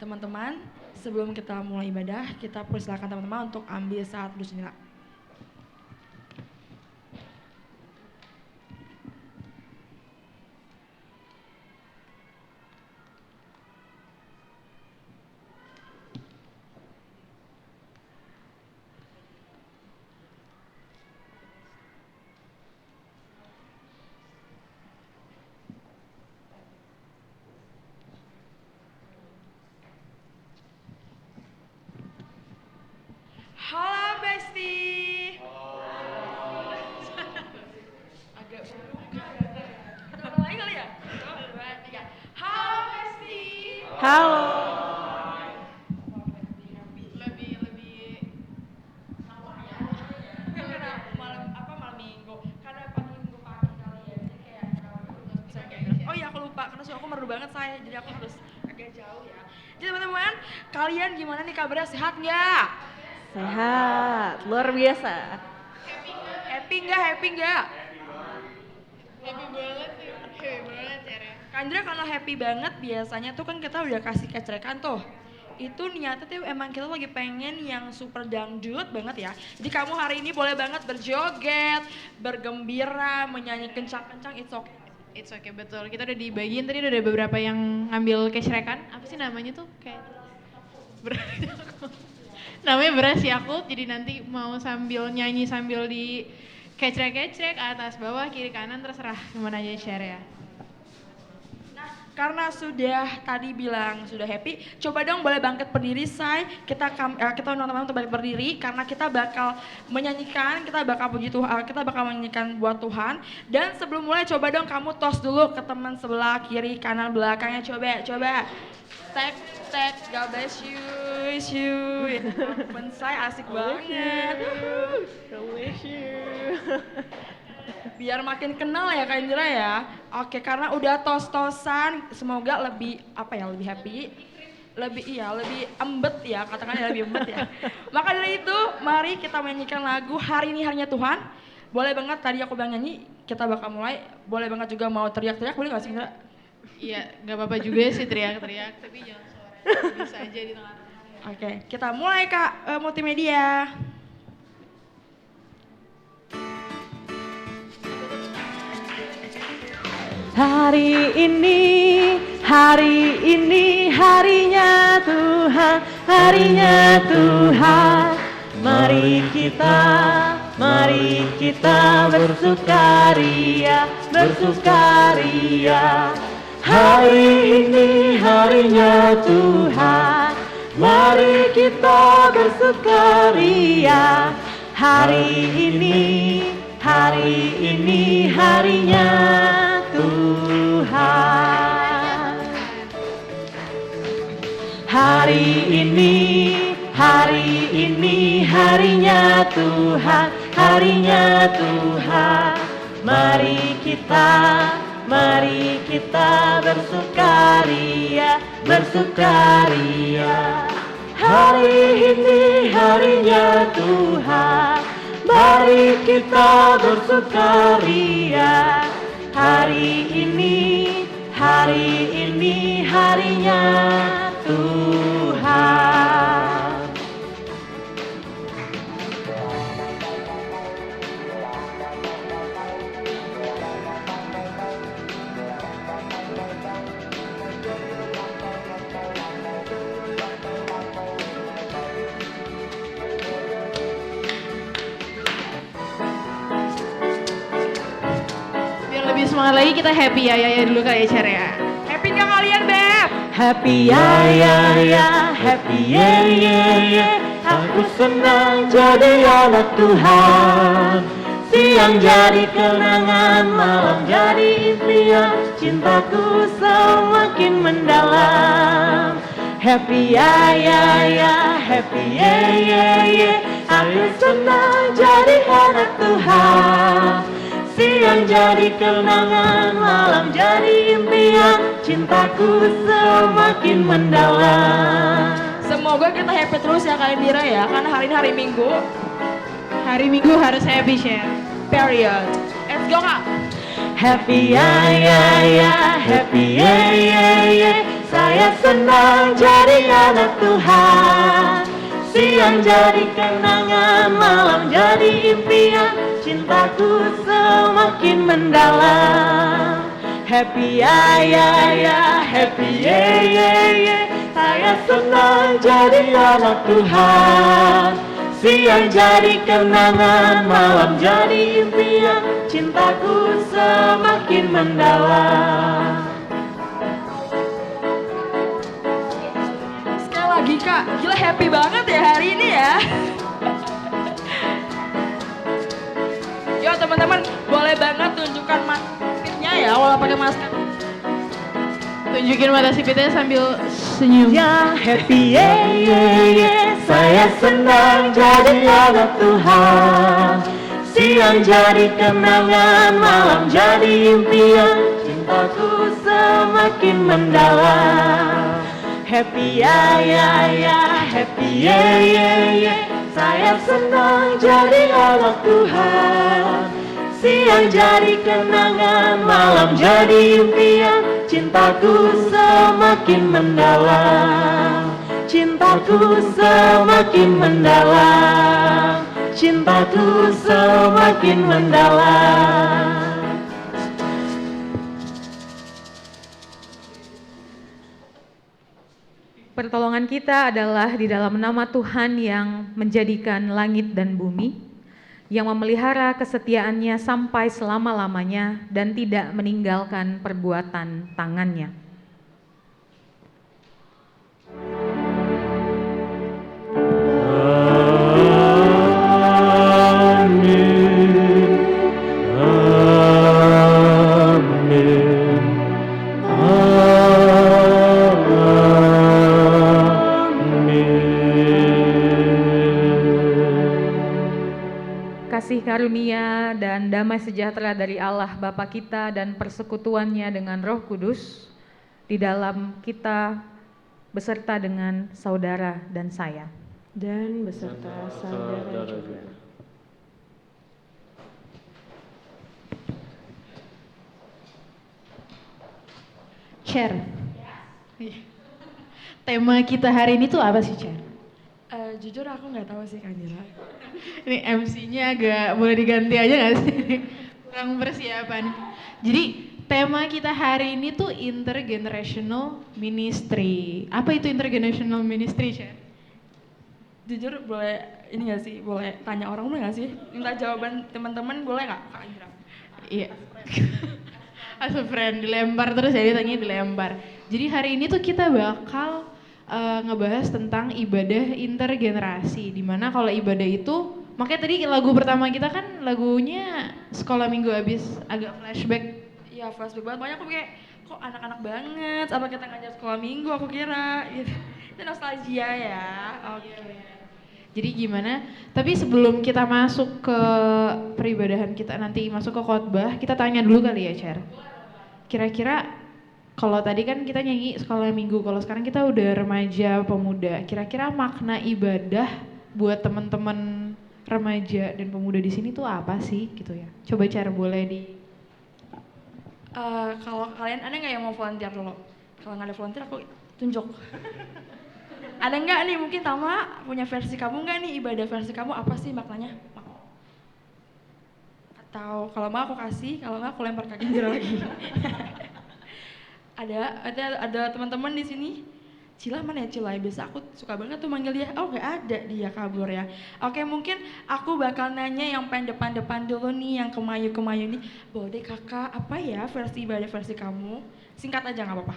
Teman-teman, sebelum kita mulai ibadah, kita persilakan teman-teman untuk ambil saat dulu sejenak. Halo Besti. Agak kita ulang lagi kali ya? Halo Besti. Halo. Lebih karena malam minggu. Karena pagi minggu pagi kali ya. Jadi kayak oh iya aku lupa karena suara aku merdu banget saya. Jadi aku harus agak jauh ya. Jadi teman-teman, kalian gimana nih kabarnya, sehat nggak? Sehat, luar biasa. Happy nggak? Happy banget Cere. Kandra kalau happy banget biasanya tuh kan kita udah kasih kecerekan tuh. Itu niatnya tuh emang kita lagi pengen yang super dangdut banget ya. Jadi kamu hari ini boleh banget berjoget, bergembira, menyanyi kencang-kencang, It's okay, betul. Kita udah dibagiin tadi udah ada beberapa yang ngambil kecerekan. Apa sih namanya tuh? Kayak namanya beras Yakult, jadi nanti mau sambil nyanyi sambil di kecrek-kecrek atas bawah kiri kanan terserah gimana aja share ya. Nah, karena sudah tadi bilang sudah happy, coba dong boleh bangkit berdiri say. Kita teman-teman untuk bangkit berdiri karena kita bakal menyanyikan, kita bakal puji Tuhan, kita bakal menyanyikan buat Tuhan. Dan sebelum mulai coba dong kamu tos dulu ke teman sebelah kiri kanan belakangnya, coba. Tek, God bless you. Ya ampun, saya asik banget. God bless you. Biar makin kenal ya Kak Indra ya. Oke, karena udah tos-tosan, semoga lebih lebih happy. Lebih embet ya, katakan ya lebih embet ya. Maka dari itu, mari kita menyanyikan lagu Hari Ini Harinya Tuhan. Boleh banget tadi aku bilang nyanyi, kita bakal mulai. Boleh banget juga mau teriak-teriak, boleh gak sih Indra? Iya, nggak apa-apa juga sih teriak-teriak, tapi jangan suara bisa aja di tengah-tengah. Oke, kita mulai Kak Multimedia. Hari ini harinya Tuhan, harinya Tuhan. Mari kita bersukaria. Hari ini harinya Tuhan, mari kita bersukaria. Hari ini harinya Tuhan. Hari ini harinya Tuhan, harinya Tuhan. Mari kita bersukaria. Hari ini harinya Tuhan, mari kita bersukaria. Hari ini harinya Tuhan. Biar lebih semangat lagi kita happy ya dulu kali ya Cere ya. Happy nggak kalian, Beb? Happy ya, happy yeah. Aku senang jadi anak Tuhan. Siang jadi kenangan, malam jadi impian. Cintaku semakin mendalam. Happy ya, happy yeah. Aku senang jadi anak Tuhan. Siang jadi kenangan, malam jadi impian. Cintaku semakin mendalam. Semoga kita happy terus ya Kak Indira ya, karena hari ini hari Minggu. Hari Minggu harus happy share. Period. Let's go Kak. Happy ya, happy yeah. Saya Saya senang jadi anak Tuhan. Siang jadi kenangan, malam jadi impian. Cintaku semakin mendalam. Happy ya ya ya, happy yeah yeah yeah. Saya senang jadi anak Tuhan. Siang jadi kenangan, malam jadi impian. Cintaku semakin mendalam. Sekali lagi Kak, gila happy banget ya hari ini ya. Yo teman-teman, boleh banget tunjukkan maskotnya ya, walau pakai masker. Tunjukin mata sipitnya sambil senyum. Ya happy yeah yeah yeah. Saya senang jadi anak Tuhan. Siang jadi kenangan, malam jadi impian. Cintaku semakin mendalam. Happy ya ya ya, happy yeah yeah yeah. Saya senang jadi anak Tuhan. Siang jadi kenangan, malam jadi impian. Cintaku semakin mendalam. Cintaku semakin mendalam. Cintaku semakin mendalam. Pertolongan kita adalah di dalam nama Tuhan yang menjadikan langit dan bumi, yang memelihara kesetiaannya sampai selama-lamanya dan tidak meninggalkan perbuatan tangannya. Kasih karunia dan damai sejahtera dari Allah Bapa kita dan persekutuannya dengan Roh Kudus di dalam kita beserta dengan saudara dan saya. Dan beserta saudara juga. Cher. Tema kita hari ini tuh apa sih, Cher? Jujur aku nggak tahu sih Kak Dira. Ini MC-nya agak boleh diganti aja nggak sih? Kurang persiapan. Jadi tema kita hari ini tuh intergenerational ministry. Apa itu intergenerational ministry, Cher? Jujur boleh ini nggak sih? Boleh tanya orang boleh nggak sih? Minta jawaban teman-teman boleh nggak Kak Indra? Iya. As a friend, dilempar terus jadi tanya dilempar. Jadi hari ini tuh kita bakal ngebahas tentang ibadah intergenerasi. Dimana kalau ibadah itu, makanya tadi lagu pertama kita kan lagunya sekolah minggu habis agak flashback. Iya flashback banget, makanya aku kayak kok anak-anak banget, apa kita ngajar sekolah minggu aku kira gitu. Itu nostalgia ya, oke. Jadi gimana? Tapi sebelum kita masuk ke peribadahan kita nanti masuk ke khotbah, kita tanya dulu kali ya, Cher. Kira-kira kalau tadi kan kita nyanyi sekolah minggu, kalau sekarang kita udah remaja pemuda. Kira-kira makna ibadah buat teman-teman remaja dan pemuda di sini tuh apa sih gitu ya? Coba Cher boleh di. Kalau kalian ada nggak yang mau volunteer dulu? Kalau nggak ada volunteer aku tunjuk. Ada nggak nih mungkin Tama punya versi kamu nggak nih ibadah versi kamu apa sih maknanya? Atau kalau mau aku kasih, kalau nggak aku lempar ke Indra lagi. ada teman-teman di sini. Cila mana ya Cila? Biasa aku suka banget tuh manggil dia. Oh nggak ada, dia kabur ya. Oke mungkin aku bakal nanya yang pengen depan-depan dulu nih, yang kemayu-kemayu nih. Boleh deh kakak, apa ya versi ibadah versi kamu? Singkat aja nggak apa-apa.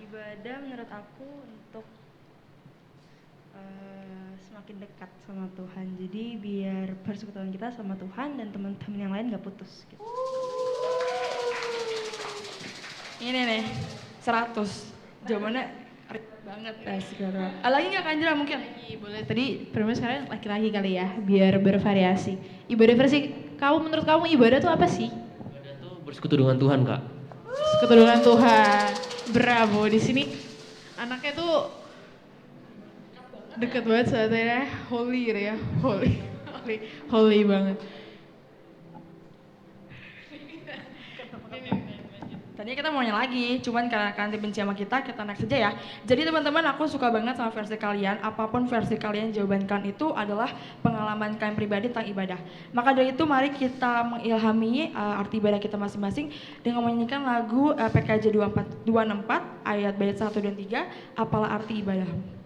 Ibadah menurut aku untuk semakin dekat sama Tuhan. Jadi biar persekutuan kita sama Tuhan dan teman-teman yang lain gak putus gitu. Ini nih 100 jawabannya ribet banget ya sekarang. Lagi nggak Kanjra mungkin? Boleh, tadi pertama sekarang laki-laki kali ya, biar bervariasi. Ibadah versi kamu, menurut kamu ibadah tuh apa sih? Ibadah tuh bersekutu dengan Tuhan, Kak. Bersekutu dengan Tuhan. Bravo, di sini anaknya tuh deket banget soalnya, holy gitu ya, holy banget. Tadinya kita maunya lagi, cuman karena kalian benci sama kita next saja ya. Jadi teman-teman, aku suka banget sama versi kalian. Apapun versi kalian, jawaban kalian itu adalah pengalaman kalian pribadi tentang ibadah. Maka dari itu, mari kita mengilhami arti ibadah kita masing-masing dengan menyanyikan lagu PKJ 264 ayat bait 1 dan 3, apalah arti ibadahmu.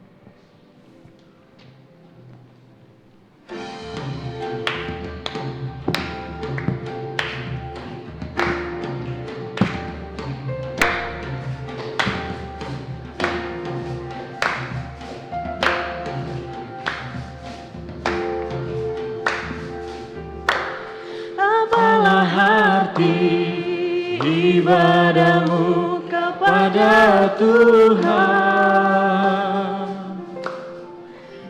Apalah arti ibadahmu kepada Tuhan,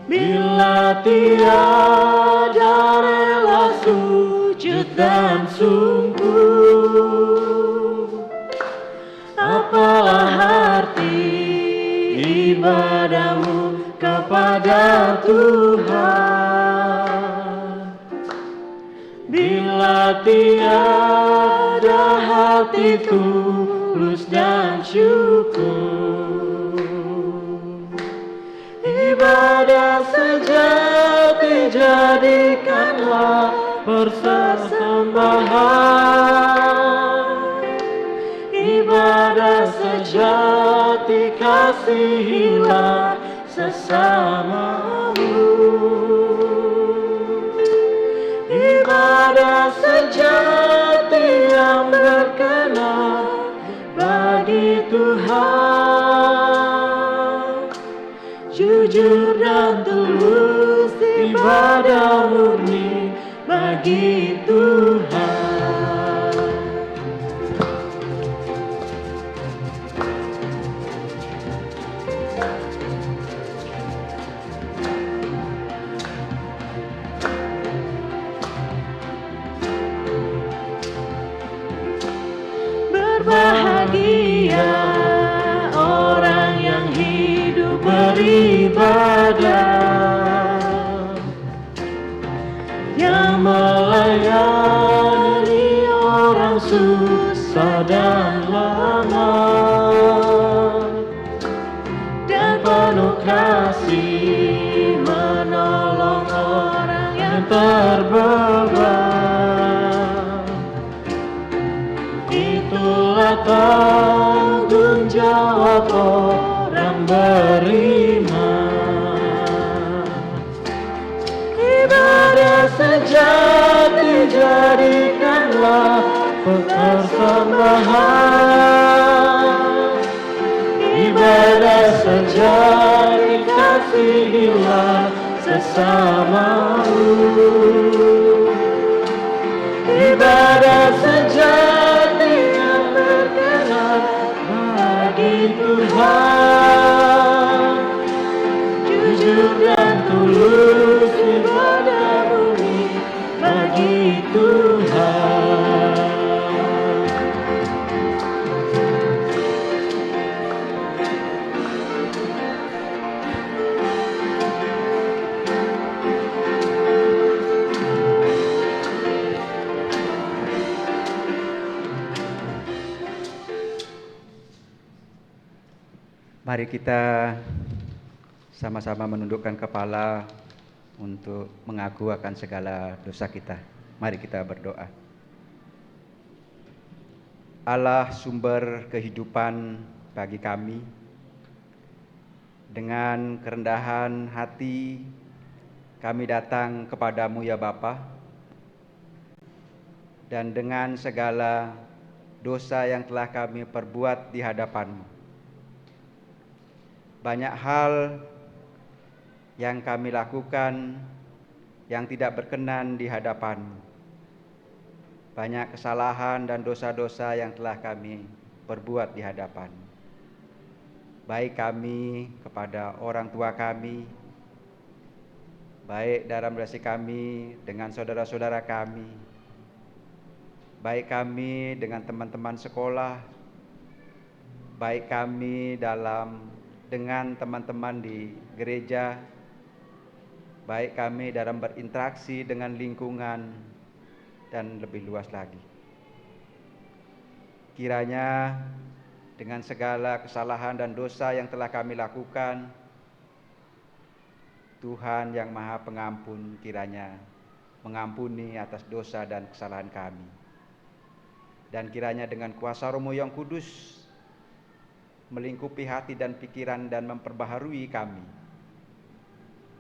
bila tiada rela sujud dan sungguh. Apalah arti ibadahmu kepada Tuhan, bila tiada hati tulus dan syukur. Ibadah sejati jadikanlah persembahan. Ibadah sejati kasihilah sesamamu. Ibadah sejati yang berkenan bagi Tuhan, jujur dan tulus ibadah murni bagi Tuhan. Berbahagia orang yang hidup beribadah, yang melayani orang susah dan lemah, dan penuh kasih menolong orang yang terbeban. Itulah tanggung jawab orang beriman. Ibadah sejati jadikanlah persembahan. Ibadah sejati kasihilah sesamamu. Ibadah sejati yang berkenan bagi Tuhan, jujur dan tulus ibadah murni bagi Tuhan. Mari kita sama-sama menundukkan kepala untuk mengaku akan segala dosa kita. Mari kita berdoa. Allah sumber kehidupan bagi kami, dengan kerendahan hati kami datang kepadamu ya Bapa, dan dengan segala dosa yang telah kami perbuat di hadapanmu. Banyak hal yang kami lakukan yang tidak berkenan di hadapanmu. Banyak kesalahan dan dosa-dosa yang telah kami perbuat di hadapanmu. Baik kami kepada orang tua kami, baik dalam relasi kami dengan saudara-saudara kami, baik kami dengan teman-teman sekolah, baik kami dengan teman-teman di gereja, baik kami dalam berinteraksi dengan lingkungan, dan lebih luas lagi. Kiranya dengan segala kesalahan dan dosa yang telah kami lakukan, Tuhan yang Maha Pengampun kiranya mengampuni atas dosa dan kesalahan kami. Dan kiranya dengan kuasa Roh-Mu yang kudus melingkupi hati dan pikiran dan memperbaharui kami,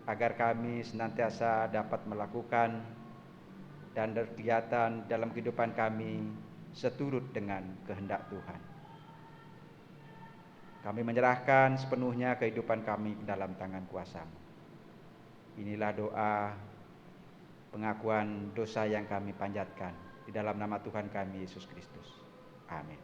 agar kami senantiasa dapat melakukan dan berkegiatan dalam kehidupan kami seturut dengan kehendak Tuhan. Kami menyerahkan sepenuhnya kehidupan kami dalam tangan kuasa-Mu. Inilah doa pengakuan dosa yang kami panjatkan di dalam nama Tuhan kami Yesus Kristus. Amin.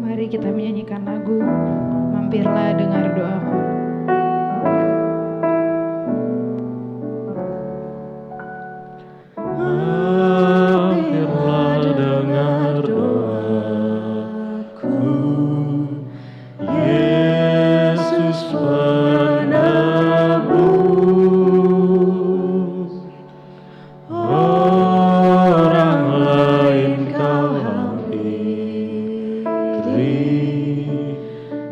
Mari kita menyanyikan lagu Mampirlah Dengar Doaku. Mampirlah dengar doaku, Yesus penebus. Orang lain kau hampiri,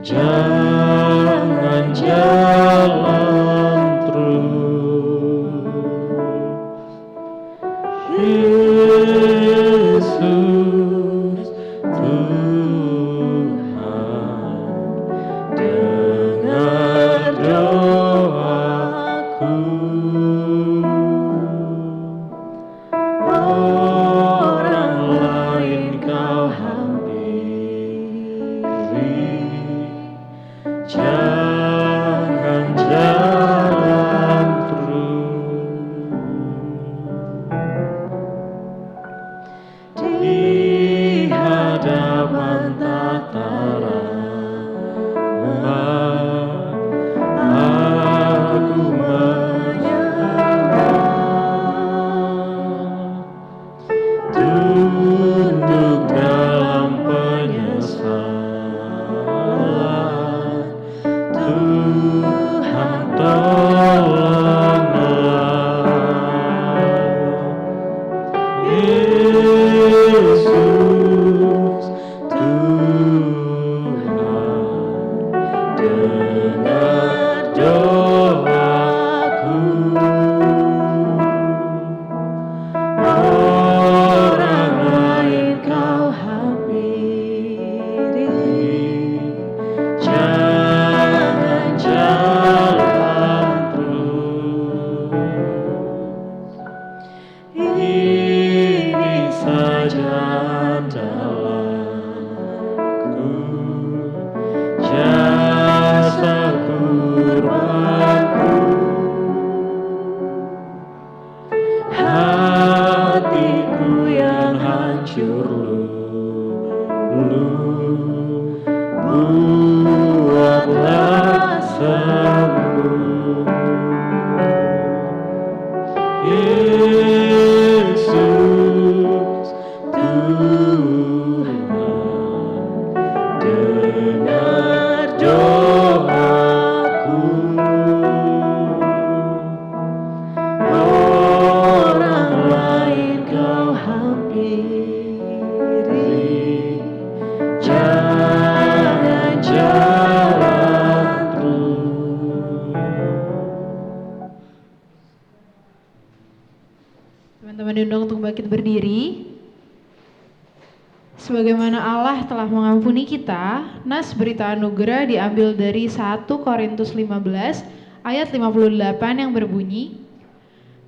jangan jalan terus. Yesus Tuhan, dengar doaku. Orang lain kau hampiri, jangan jalan terus. Di hadapan tataran aku menyembah, tunduk dalam penyesalan. Tuhan tolonglah. Yesus Tuhan, dengar doaku. Orang lain kau hampiri, jangan jalan terus. Ini saja andalanku, jasa kurbanku. Hatiku yang hancur luluh, buatlah sembuh. Yesus Tuhan, dengar doaku. Orang lain kau hampiri, jangan jalan terus. Teman-teman diundang untuk bangkit berdiri. Sebagaimana Allah telah mengampuni kita, nas berita anugerah diambil dari 1 Korintus 15 ayat 58 yang berbunyi,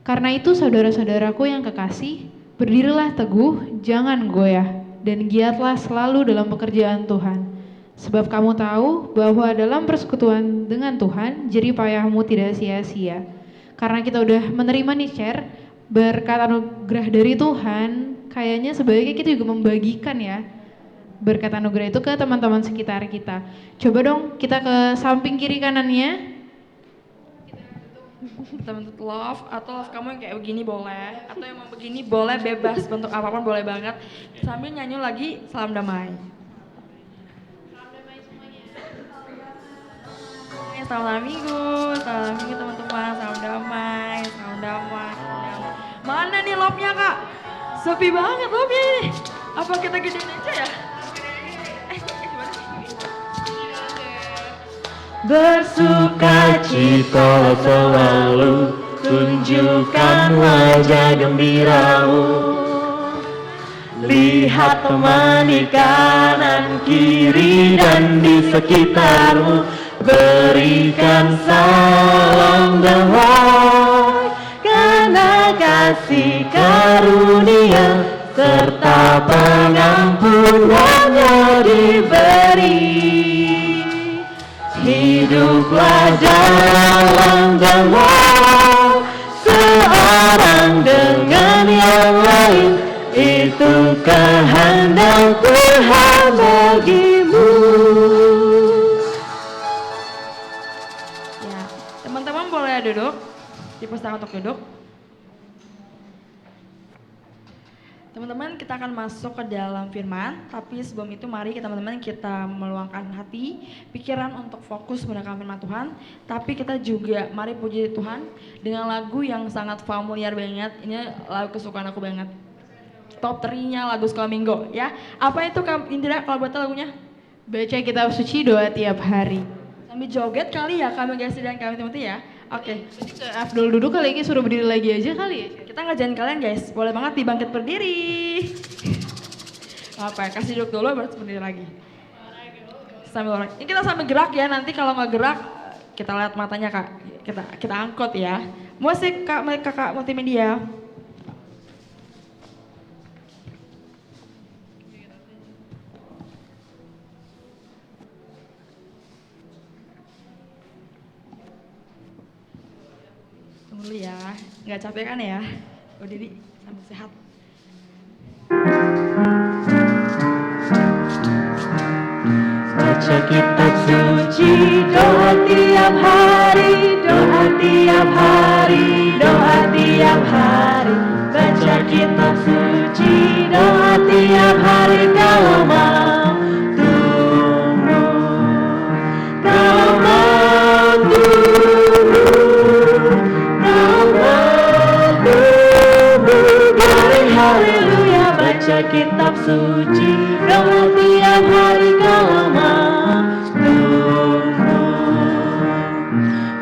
"Karena itu saudara-saudaraku yang kekasih, berdirilah teguh, jangan goyah, dan giatlah selalu dalam pekerjaan Tuhan. Sebab kamu tahu bahwa dalam persekutuan dengan Tuhan, jerih payahmu tidak sia-sia." Karena kita udah menerima nih share berkat anugerah dari Tuhan, kayaknya sebaiknya kita juga membagikan ya berkat anugerah itu ke teman-teman sekitar kita. Coba dong kita ke samping kiri kanannya. Kita bentuk love, atau love kamu yang kayak begini boleh, atau yang mau begini boleh, bebas bentuk apapun boleh banget. Sambil nyanyi lagi salam damai. Salam minggu teman-teman, salam damai, salam damai, salam damai. Mana nih love-nya kak? Sepi banget love-nya ini. Apa kita gedein aja ya? Gimana? Bersukacita selalu, tunjukkan wajah gembiramu. Lihat teman di kanan kiri dan di sekitarmu, berikan salam damai, karena kasih karunia serta pengampunannya diberi. Hiduplah dalam damai, seorang dengan yang lain, itu kehendak Tuhan bagimu. Ya, teman-teman boleh duduk, dipersilakan untuk duduk. Teman-teman, kita akan masuk ke dalam firman, tapi sebelum itu mari teman-teman kita meluangkan hati, pikiran untuk fokus mendengarkan firman Tuhan. Tapi kita juga mari puji Tuhan dengan lagu yang sangat familiar banget. Ini lagu kesukaan aku banget. Top 3-nya lagu sekolah minggu ya. Apa itu Kak Indira kalau buat lagunya? Baca kitab suci, doa tiap hari. Sambil joget kali ya kami Gasi dan kami Timothy ya. Oke. Ke Afdol duduk kali ini, suruh berdiri lagi aja kali ya. Kita ngerjain kalian guys, boleh banget dibangkit berdiri. Apa ya, kasih duduk dulu baru berdiri lagi. Sambil orang, ini kita sambil gerak ya, nanti kalau nggak gerak kita lihat matanya kak, kita angkut ya. Musik kakak multimedia. Tunggu dulu ya, nggak capek kan ya? Berdiri sambil sehat. Baca kitab suci, doa tiap hari, doa tiap hari, doa tiap hari. Baca kitab suci, doa tiap hari, kalau mau tunggu, kalau mau tunggu, kalau mau tunggu. Glory haleluya, baca kitab suci, doa tiap hari, kalau mau tunggu.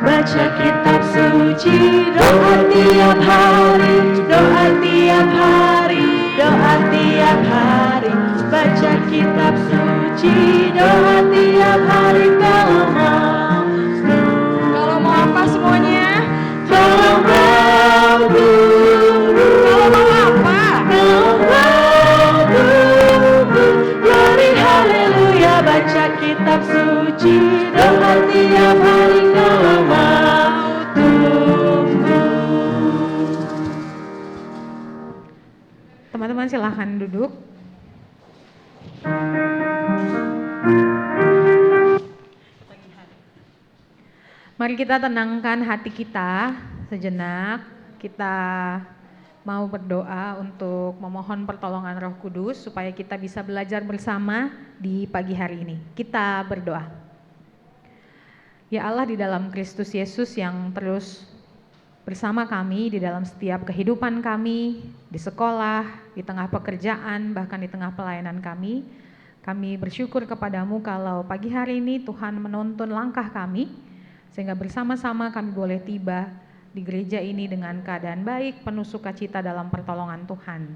Baca kitab suci, doa tiap hari, doa tiap hari, doa tiap hari. Baca kitab suci, doa tiap hari, kalau mau tunggu. Kalau mau apa semuanya? Kalau mau tunggu, Kalau mau apa? kalau mau tunggu. Glory haleluya, baca kitab suci, doa tiap hari, kalau mau tunggu. Teman-teman silahkan duduk. Mari kita tenangkan hati kita sejenak. Kita mau berdoa untuk memohon pertolongan Roh Kudus supaya kita bisa belajar bersama di pagi hari ini. Kita berdoa. Ya Allah, di dalam Kristus Yesus yang terus bersama kami di dalam setiap kehidupan kami, di sekolah, di tengah pekerjaan, bahkan di tengah pelayanan kami bersyukur kepadamu kalau pagi hari ini Tuhan menuntun langkah kami, sehingga bersama-sama kami boleh tiba di gereja ini dengan keadaan baik, penuh sukacita dalam pertolongan Tuhan.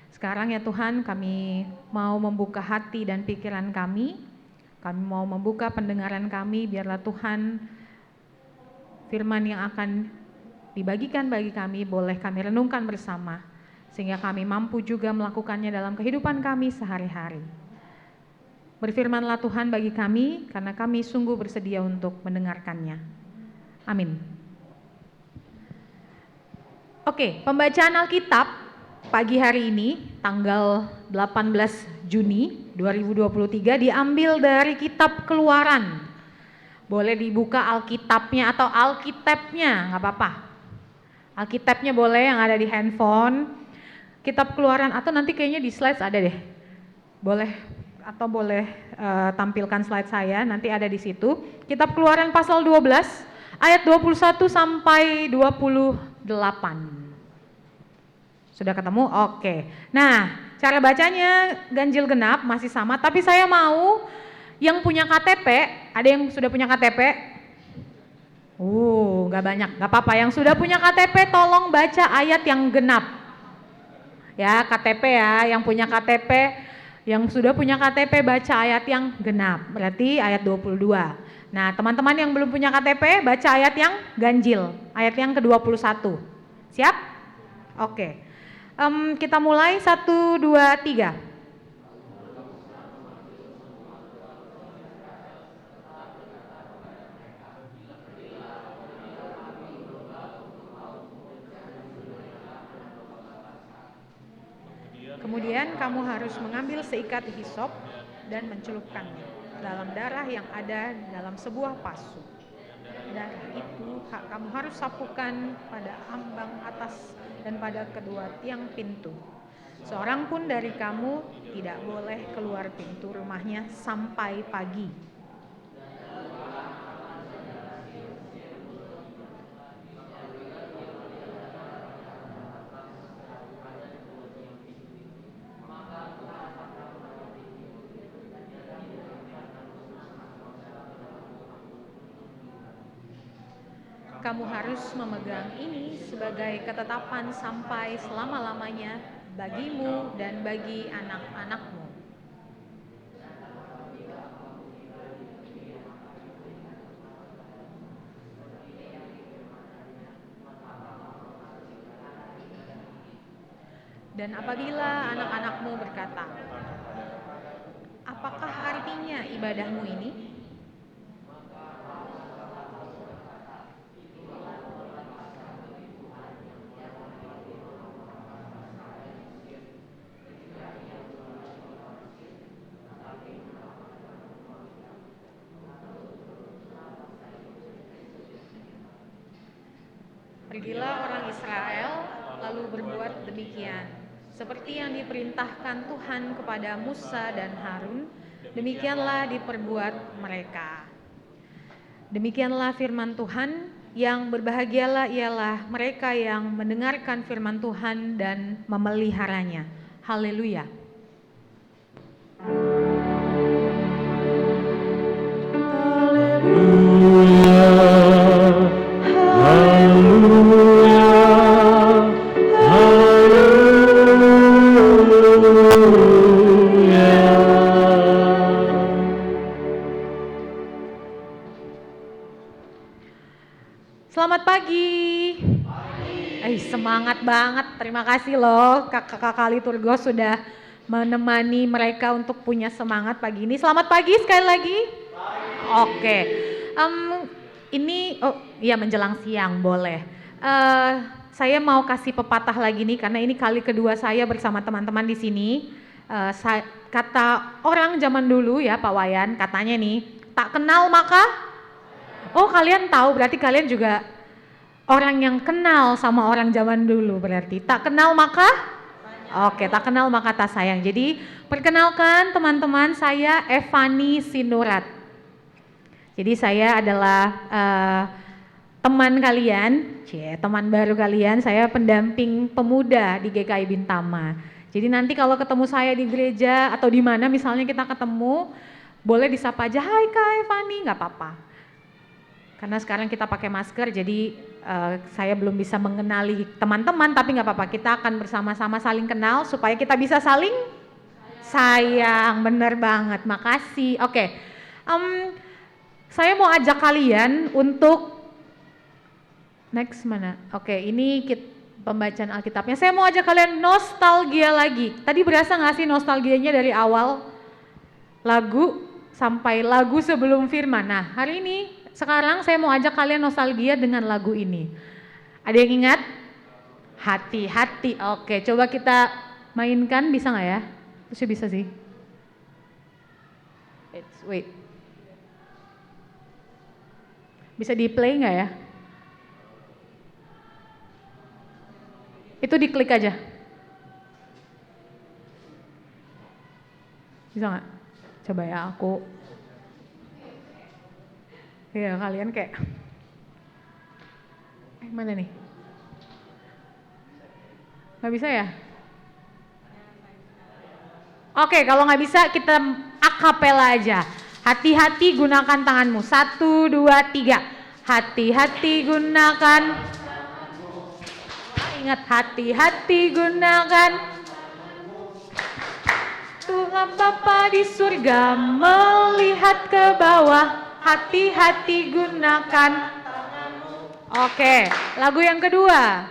Sekarang ya Tuhan, kami mau membuka hati dan pikiran kami mau membuka pendengaran kami, biarlah Tuhan firman yang akan dibagikan bagi kami boleh kami renungkan bersama, sehingga kami mampu juga melakukannya dalam kehidupan kami sehari-hari. Berfirmanlah Tuhan bagi kami, karena kami sungguh bersedia untuk mendengarkannya. Amin. Oke, pembacaan Alkitab pagi hari ini, tanggal 18 Juni 2023 diambil dari kitab Keluaran. Boleh dibuka Alkitabnya atau Alkitabnya, nggak apa-apa. Alkitabnya boleh yang ada di handphone. Kitab Keluaran atau nanti kayaknya di slides ada deh. Boleh atau boleh tampilkan slide saya, nanti ada di situ. Kitab Keluaran pasal 12 ayat 21 sampai 28. Sudah ketemu? Oke. Nah, cara bacanya ganjil genap masih sama, tapi saya mau yang punya KTP, ada yang sudah punya KTP? Nggak banyak, nggak apa-apa. Yang sudah punya KTP tolong baca ayat yang genap. Ya, KTP ya, yang punya KTP, yang sudah punya KTP baca ayat yang genap. Berarti ayat 22. Nah, teman-teman yang belum punya KTP baca ayat yang ganjil, ayat yang ke-21. Siap? Oke. Kita mulai 1, 2, 3. Kemudian kamu harus mengambil seikat hisop dan mencelupkannya dalam darah yang ada dalam sebuah pasu. Darah itu kamu harus sapukan pada ambang atas dan pada kedua tiang pintu. Seorang pun dari kamu tidak boleh keluar pintu rumahnya sampai pagi. Kamu harus memegang ini sebagai ketetapan sampai selama-lamanya bagimu dan bagi anak-anakmu. Dan apabila anak-anakmu berkata, "Apakah artinya ibadahmu ini?" Pergilah orang Israel lalu berbuat demikian, seperti yang diperintahkan Tuhan kepada Musa dan Harun, demikianlah diperbuat mereka. Demikianlah firman Tuhan, yang berbahagialah ialah mereka yang mendengarkan firman Tuhan dan memeliharanya. Haleluya. Selamat pagi. Semangat banget. Terima kasih loh kakak-kakak liturgos sudah menemani mereka untuk punya semangat pagi ini. Selamat pagi sekali lagi. Oke. Ini menjelang siang boleh. Saya mau kasih pepatah lagi nih karena ini kali kedua saya bersama teman-teman di sini. Kata orang zaman dulu ya Pak Wayan, katanya nih, tak kenal maka kalian tahu, berarti kalian juga orang yang kenal sama orang zaman dulu berarti. Tak kenal maka? Tak kenal maka tak sayang. Jadi perkenalkan teman-teman, saya Evani Sinurat. Jadi saya adalah teman kalian, teman baru kalian, saya pendamping pemuda di GKI Bintama. Jadi nanti kalau ketemu saya di gereja atau di mana misalnya kita ketemu, boleh disapa aja, "Hai Kak Evani," nggak apa-apa. Karena sekarang kita pakai masker, jadi saya belum bisa mengenali teman-teman, tapi nggak apa-apa, kita akan bersama-sama saling kenal supaya kita bisa saling sayang. Bener banget, makasih. Saya mau ajak kalian untuk next mana? Ini pembacaan Alkitabnya. Saya mau ajak kalian nostalgia lagi. Tadi berasa nggak sih nostalgianya dari awal lagu sampai lagu sebelum firman? Nah, hari ini sekarang saya mau ajak kalian nostalgia dengan lagu ini. Ada yang ingat? Hati-hati. Oke, coba kita mainkan, bisa nggak ya? Pasti bisa sih. Wait. Bisa di play nggak ya? Itu diklik aja. Bisa nggak? Coba ya aku. Ya kalian kayak. Mana nih? Nggak bisa ya? Oke, kalau nggak bisa kita akapela aja. Hati-hati gunakan tanganmu. 1, 2, 3. Hati-hati gunakan. Ingat, hati-hati gunakan. Tuhan Bapa di surga melihat ke bawah. Hati-hati gunakan. Oke, lagu yang kedua.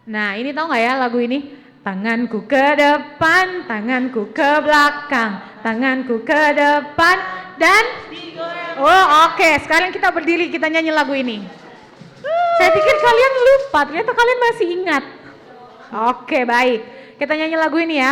Nah, ini tahu nggak ya lagu ini? Tanganku ke depan, tanganku ke belakang, tanganku ke depan dan oke, sekarang kita berdiri, kita nyanyi lagu ini. Saya pikir kalian lupa, ternyata kalian masih ingat. Oke, baik. Kita nyanyi lagu ini ya.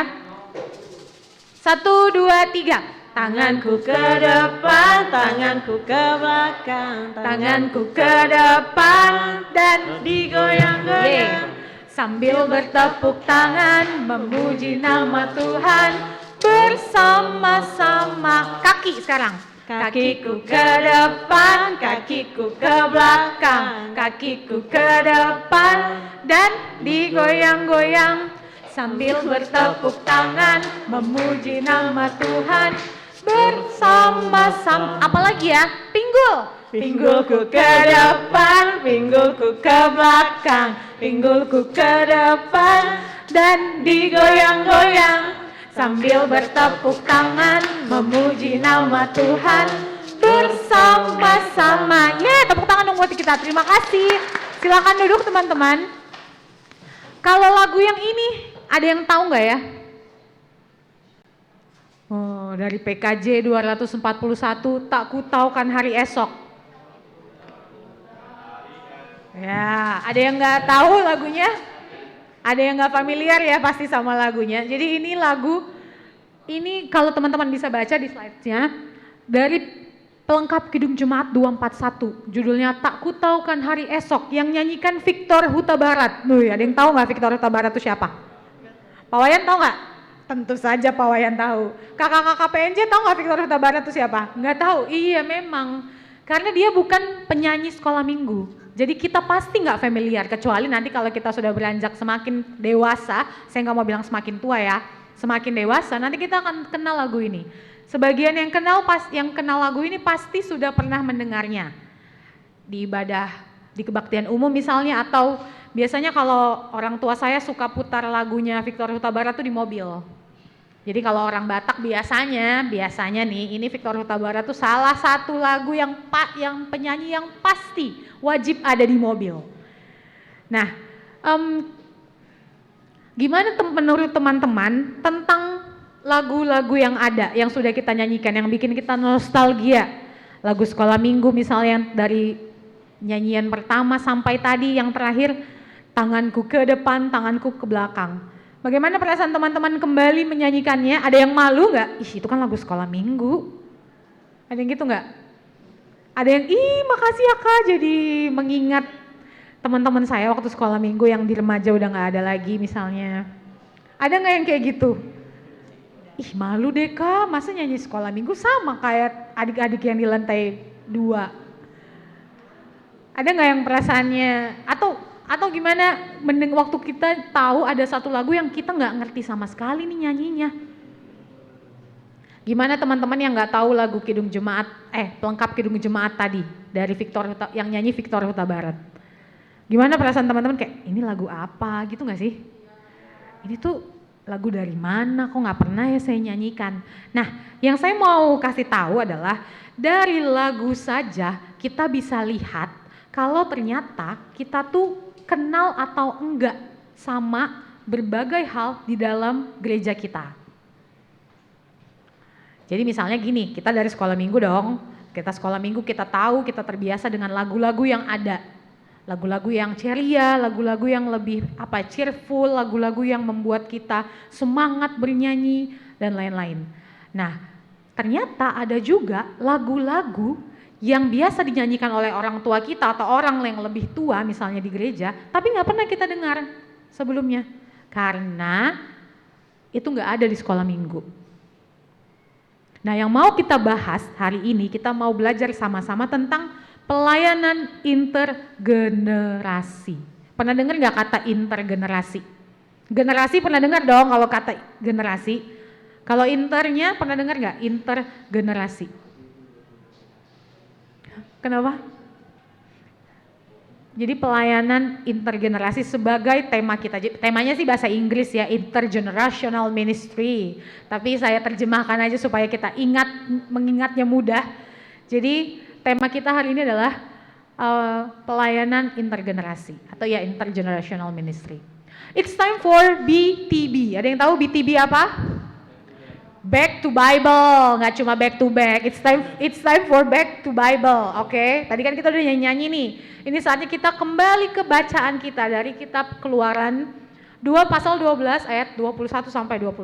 1, 2, 3. Tanganku ke depan, tanganku ke belakang, tanganku ke depan dan digoyang-goyang. Sambil bertepuk tangan memuji nama Tuhan bersama-sama. Kaki sekarang. Kakiku ke depan, kakiku ke belakang, kakiku ke depan dan digoyang-goyang. Sambil bertepuk tangan memuji nama Tuhan bersama-sama. Apalagi ya? Pinggul. Pinggulku ke depan, pinggulku ke belakang, pinggulku ke depan dan digoyang-goyang sambil bertepuk tangan memuji nama Tuhan bersama-sama. Tepuk tangan dong buat kita. Terima kasih. Silakan duduk teman-teman. Kalau lagu yang ini ada yang tahu nggak ya? Oh, dari PKJ 241, tak ku tahu kan hari esok. Ya, ada yang nggak tahu lagunya? Ada yang nggak familiar ya pasti sama lagunya. Jadi ini lagu, ini kalau teman-teman bisa baca di slide-nya, dari pelengkap Kidung Jemaat 241, judulnya Tak Ku Tahu Kan Hari Esok, yang nyanyikan Victor Huta Barat. Ada yang tahu nggak Victor Huta Barat itu siapa? Pak Wayan tahu nggak? Tentu saja Pak Wayan tahu. Kakak-kakak PNJ tahu nggak Victor Huta Barat itu siapa? Nggak tahu? Iya memang, karena dia bukan penyanyi sekolah minggu. Jadi kita pasti nggak familiar, kecuali nanti kalau kita sudah beranjak semakin dewasa, saya nggak mau bilang semakin tua ya, semakin dewasa nanti kita akan kenal lagu ini. Sebagian yang kenal lagu ini pasti sudah pernah mendengarnya di ibadah, di kebaktian umum misalnya, atau biasanya kalau orang tua saya suka putar lagunya Victor Huta Barat tuh di mobil. Jadi kalau orang Batak biasanya nih, ini Victor Huta Barat tuh salah satu lagu yang penyanyi yang pasti wajib ada di mobil. Nah, gimana menurut teman-teman tentang lagu-lagu yang ada, yang sudah kita nyanyikan, yang bikin kita nostalgia? Lagu sekolah minggu misalnya, dari nyanyian pertama sampai tadi yang terakhir, tanganku ke depan, tanganku ke belakang. Bagaimana perasaan teman-teman kembali menyanyikannya? Ada yang malu nggak? Ih, itu kan lagu sekolah minggu. Ada yang gitu nggak? Ada yang, makasih ya Kak, jadi mengingat teman-teman saya waktu sekolah minggu yang di remaja udah nggak ada lagi misalnya. Ada nggak yang kayak gitu? Ih, malu deh Kak, masa nyanyi sekolah minggu sama kayak adik-adik yang di lantai 2. Ada nggak yang perasaannya, atau gimana waktu kita tahu ada satu lagu yang kita nggak ngerti sama sekali nih nyanyinya? Gimana teman-teman yang nggak tahu lagu Kidung Jemaat, pelengkap Kidung Jemaat tadi dari yang nyanyi Victor Huta Barat? Gimana perasaan teman-teman, kayak ini lagu apa gitu nggak sih? Ini tuh lagu dari mana? Kok nggak pernah ya saya nyanyikan? Nah, yang saya mau kasih tahu adalah dari lagu saja kita bisa lihat kalau ternyata kita tuh kenal atau enggak sama berbagai hal di dalam gereja kita. Jadi misalnya gini, kita dari sekolah minggu dong, kita sekolah minggu kita tahu, kita terbiasa dengan lagu-lagu yang ada. Lagu-lagu yang ceria, lagu-lagu yang lebih cheerful, lagu-lagu yang membuat kita semangat bernyanyi dan lain-lain. Nah, ternyata ada juga lagu-lagu yang biasa dinyanyikan oleh orang tua kita atau orang yang lebih tua misalnya di gereja, tapi nggak pernah kita dengar sebelumnya karena itu nggak ada di sekolah minggu. Nah, yang mau kita bahas hari ini, kita mau belajar sama-sama tentang pelayanan intergenerasi. Pernah dengar nggak kata intergenerasi? Generasi pernah dengar dong kalau kata generasi. Kalau internya pernah dengar nggak? Intergenerasi. Kenapa? Jadi pelayanan intergenerasi sebagai tema kita. Temanya sih bahasa Inggris ya, intergenerational ministry. Tapi saya terjemahkan aja supaya kita mengingatnya mudah. Jadi tema kita hari ini adalah pelayanan intergenerasi atau ya intergenerational ministry. It's time for BTB. Ada yang tahu BTB apa? Back to Bible, nggak cuma back to back. It's time for back to Bible. Oke. Tadi kan kita udah nyanyi nih. Ini saatnya kita kembali ke bacaan kita dari kitab Keluaran 2 pasal 12 ayat 21 sampai 28.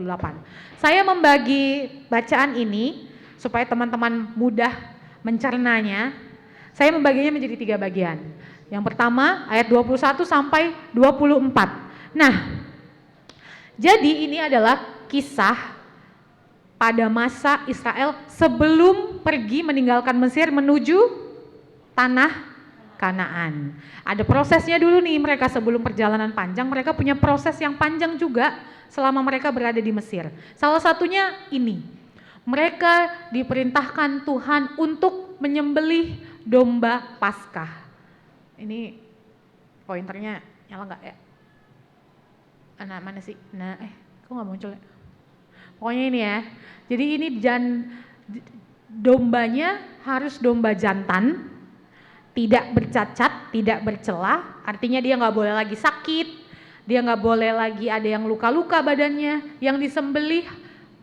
Saya membagi bacaan ini supaya teman-teman mudah mencernanya. Saya membaginya menjadi 3 bagian. Yang pertama ayat 21 sampai 24. Nah, jadi ini adalah kisah pada masa Israel sebelum pergi meninggalkan Mesir menuju tanah Kanaan. Ada prosesnya dulu nih mereka sebelum perjalanan panjang, mereka punya proses yang panjang juga selama mereka berada di Mesir. Salah satunya ini, mereka diperintahkan Tuhan untuk menyembelih domba Paskah. Ini pointernya nyala nggak ya? Mana sih? Kok nggak muncul ya? Pokoknya ini ya. Jadi ini dombanya harus domba jantan, tidak bercacat, tidak bercela. Artinya dia nggak boleh lagi sakit, dia nggak boleh lagi ada yang luka-luka badannya. Yang disembelih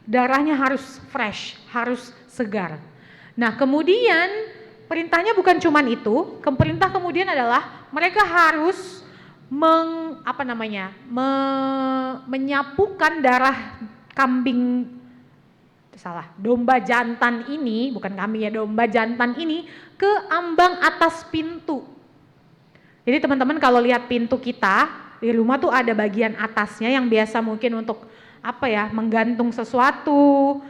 darahnya harus fresh, harus segar. Nah kemudian perintahnya bukan cuman itu. Perintah kemudian adalah mereka harus menyapukan darah domba jantan ini, bukan kambing ya, domba jantan ini ke ambang atas pintu. Jadi teman-teman kalau lihat pintu kita di rumah tuh ada bagian atasnya yang biasa mungkin untuk menggantung sesuatu,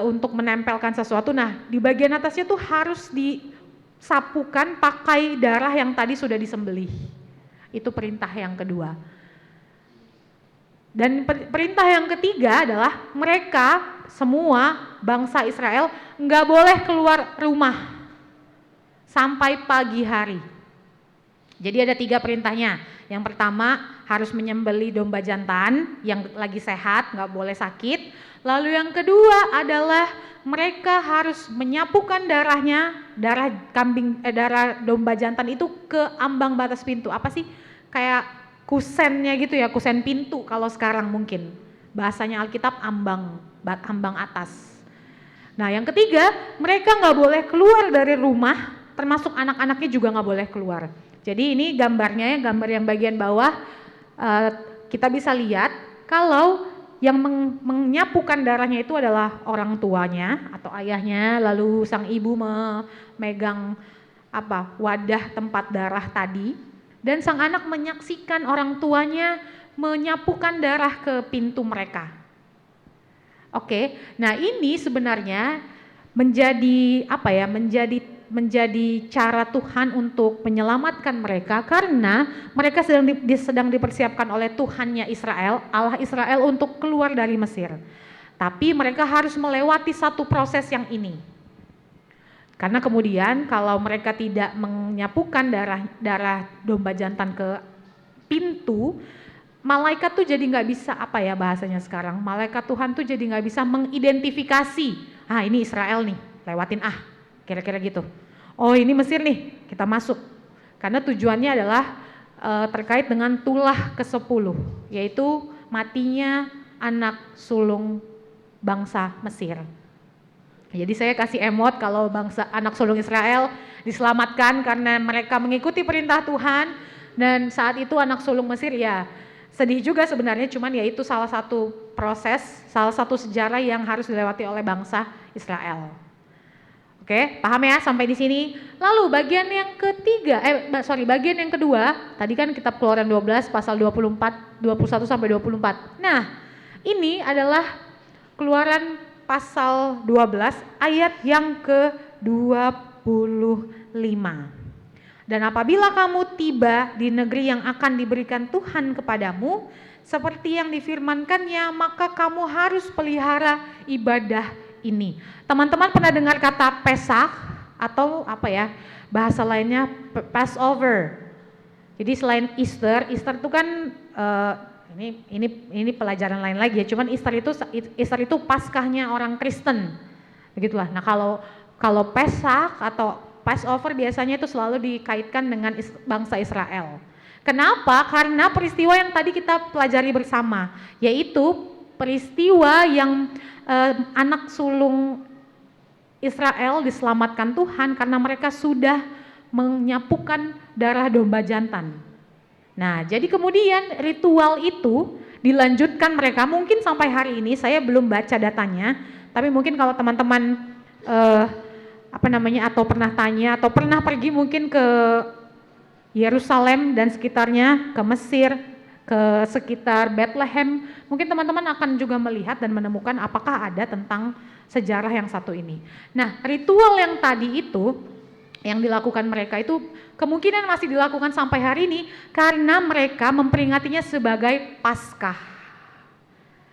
untuk menempelkan sesuatu. Nah di bagian atasnya tuh harus disapukan pakai darah yang tadi sudah disembelih. Itu perintah yang kedua. Dan perintah yang ketiga adalah mereka semua bangsa Israel nggak boleh keluar rumah sampai pagi hari. Jadi ada 3 perintahnya. Yang pertama harus menyembelih domba jantan yang lagi sehat, nggak boleh sakit. Lalu yang kedua adalah mereka harus menyapukan darah domba jantan itu ke ambang batas pintu. Apa sih? Kayak kusennya gitu ya, kusen pintu kalau sekarang mungkin. Bahasanya Alkitab ambang atas. Nah yang ketiga, mereka nggak boleh keluar dari rumah, termasuk anak-anaknya juga nggak boleh keluar. Jadi ini gambarnya, gambar yang bagian bawah, kita bisa lihat kalau yang menyapukan darahnya itu adalah orang tuanya atau ayahnya, lalu sang ibu memegang wadah tempat darah tadi, dan sang anak menyaksikan orang tuanya menyapukan darah ke pintu mereka. Oke, nah ini sebenarnya menjadi cara Tuhan untuk menyelamatkan mereka karena mereka sedang dipersiapkan oleh Tuhannya Israel, Allah Israel untuk keluar dari Mesir. Tapi mereka harus melewati satu proses yang ini. Karena kemudian kalau mereka tidak menyapukan darah domba jantan ke pintu, malaikat tuh jadi nggak bisa bahasanya sekarang. Malaikat Tuhan tuh jadi nggak bisa mengidentifikasi. Ini Israel nih, lewatin kira-kira gitu. Oh ini Mesir nih, kita masuk. Karena tujuannya adalah terkait dengan tulah ke-10, yaitu matinya anak sulung bangsa Mesir. Jadi saya kasih emot kalau anak sulung Israel diselamatkan karena mereka mengikuti perintah Tuhan, dan saat itu anak sulung Mesir Sedih juga sebenarnya, cuman ya itu salah satu proses, salah satu sejarah yang harus dilewati oleh bangsa Israel. Oke, paham ya sampai di sini? Lalu bagian yang ketiga, bagian yang kedua, tadi kan kitab Keluaran 12 pasal 24, 21 sampai 24. Nah, ini adalah Keluaran pasal 12 ayat yang ke-25. Dan apabila kamu tiba di negeri yang akan diberikan Tuhan kepadamu, seperti yang difirmankannya, maka kamu harus pelihara ibadah ini. Teman-teman pernah dengar kata Pesach atau apa ya, bahasa lainnya Passover. Jadi selain Easter itu kan ini pelajaran lain lagi ya. Cuman Easter itu Paskahnya orang Kristen, begitulah. Nah kalau Pesach atau Passover biasanya itu selalu dikaitkan dengan bangsa Israel. Kenapa? Karena peristiwa yang tadi kita pelajari bersama, yaitu peristiwa yang anak sulung Israel diselamatkan Tuhan karena mereka sudah menyapukan darah domba jantan. Nah, jadi kemudian ritual itu dilanjutkan mereka mungkin sampai hari ini, saya belum baca datanya, tapi mungkin kalau teman-teman atau pernah tanya atau pernah pergi mungkin ke Yerusalem dan sekitarnya, ke Mesir, ke sekitar Bethlehem, mungkin teman-teman akan juga melihat dan menemukan apakah ada tentang sejarah yang satu ini. Nah, ritual yang tadi itu yang dilakukan mereka itu kemungkinan masih dilakukan sampai hari ini karena mereka memperingatinya sebagai Paskah.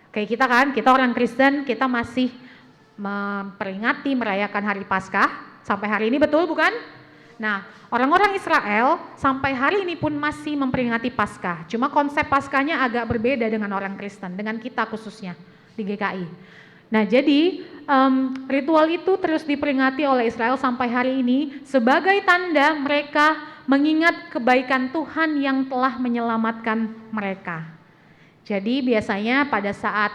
Kayak kita kan, kita orang Kristen, kita masih memperingati merayakan hari Paskah sampai hari ini, betul bukan? Nah, orang-orang Israel sampai hari ini pun masih memperingati Paskah. Cuma konsep Paskahnya agak berbeda dengan orang Kristen, dengan kita khususnya di GKI. Nah, jadi ritual itu terus diperingati oleh Israel sampai hari ini sebagai tanda mereka mengingat kebaikan Tuhan yang telah menyelamatkan mereka. Jadi biasanya pada saat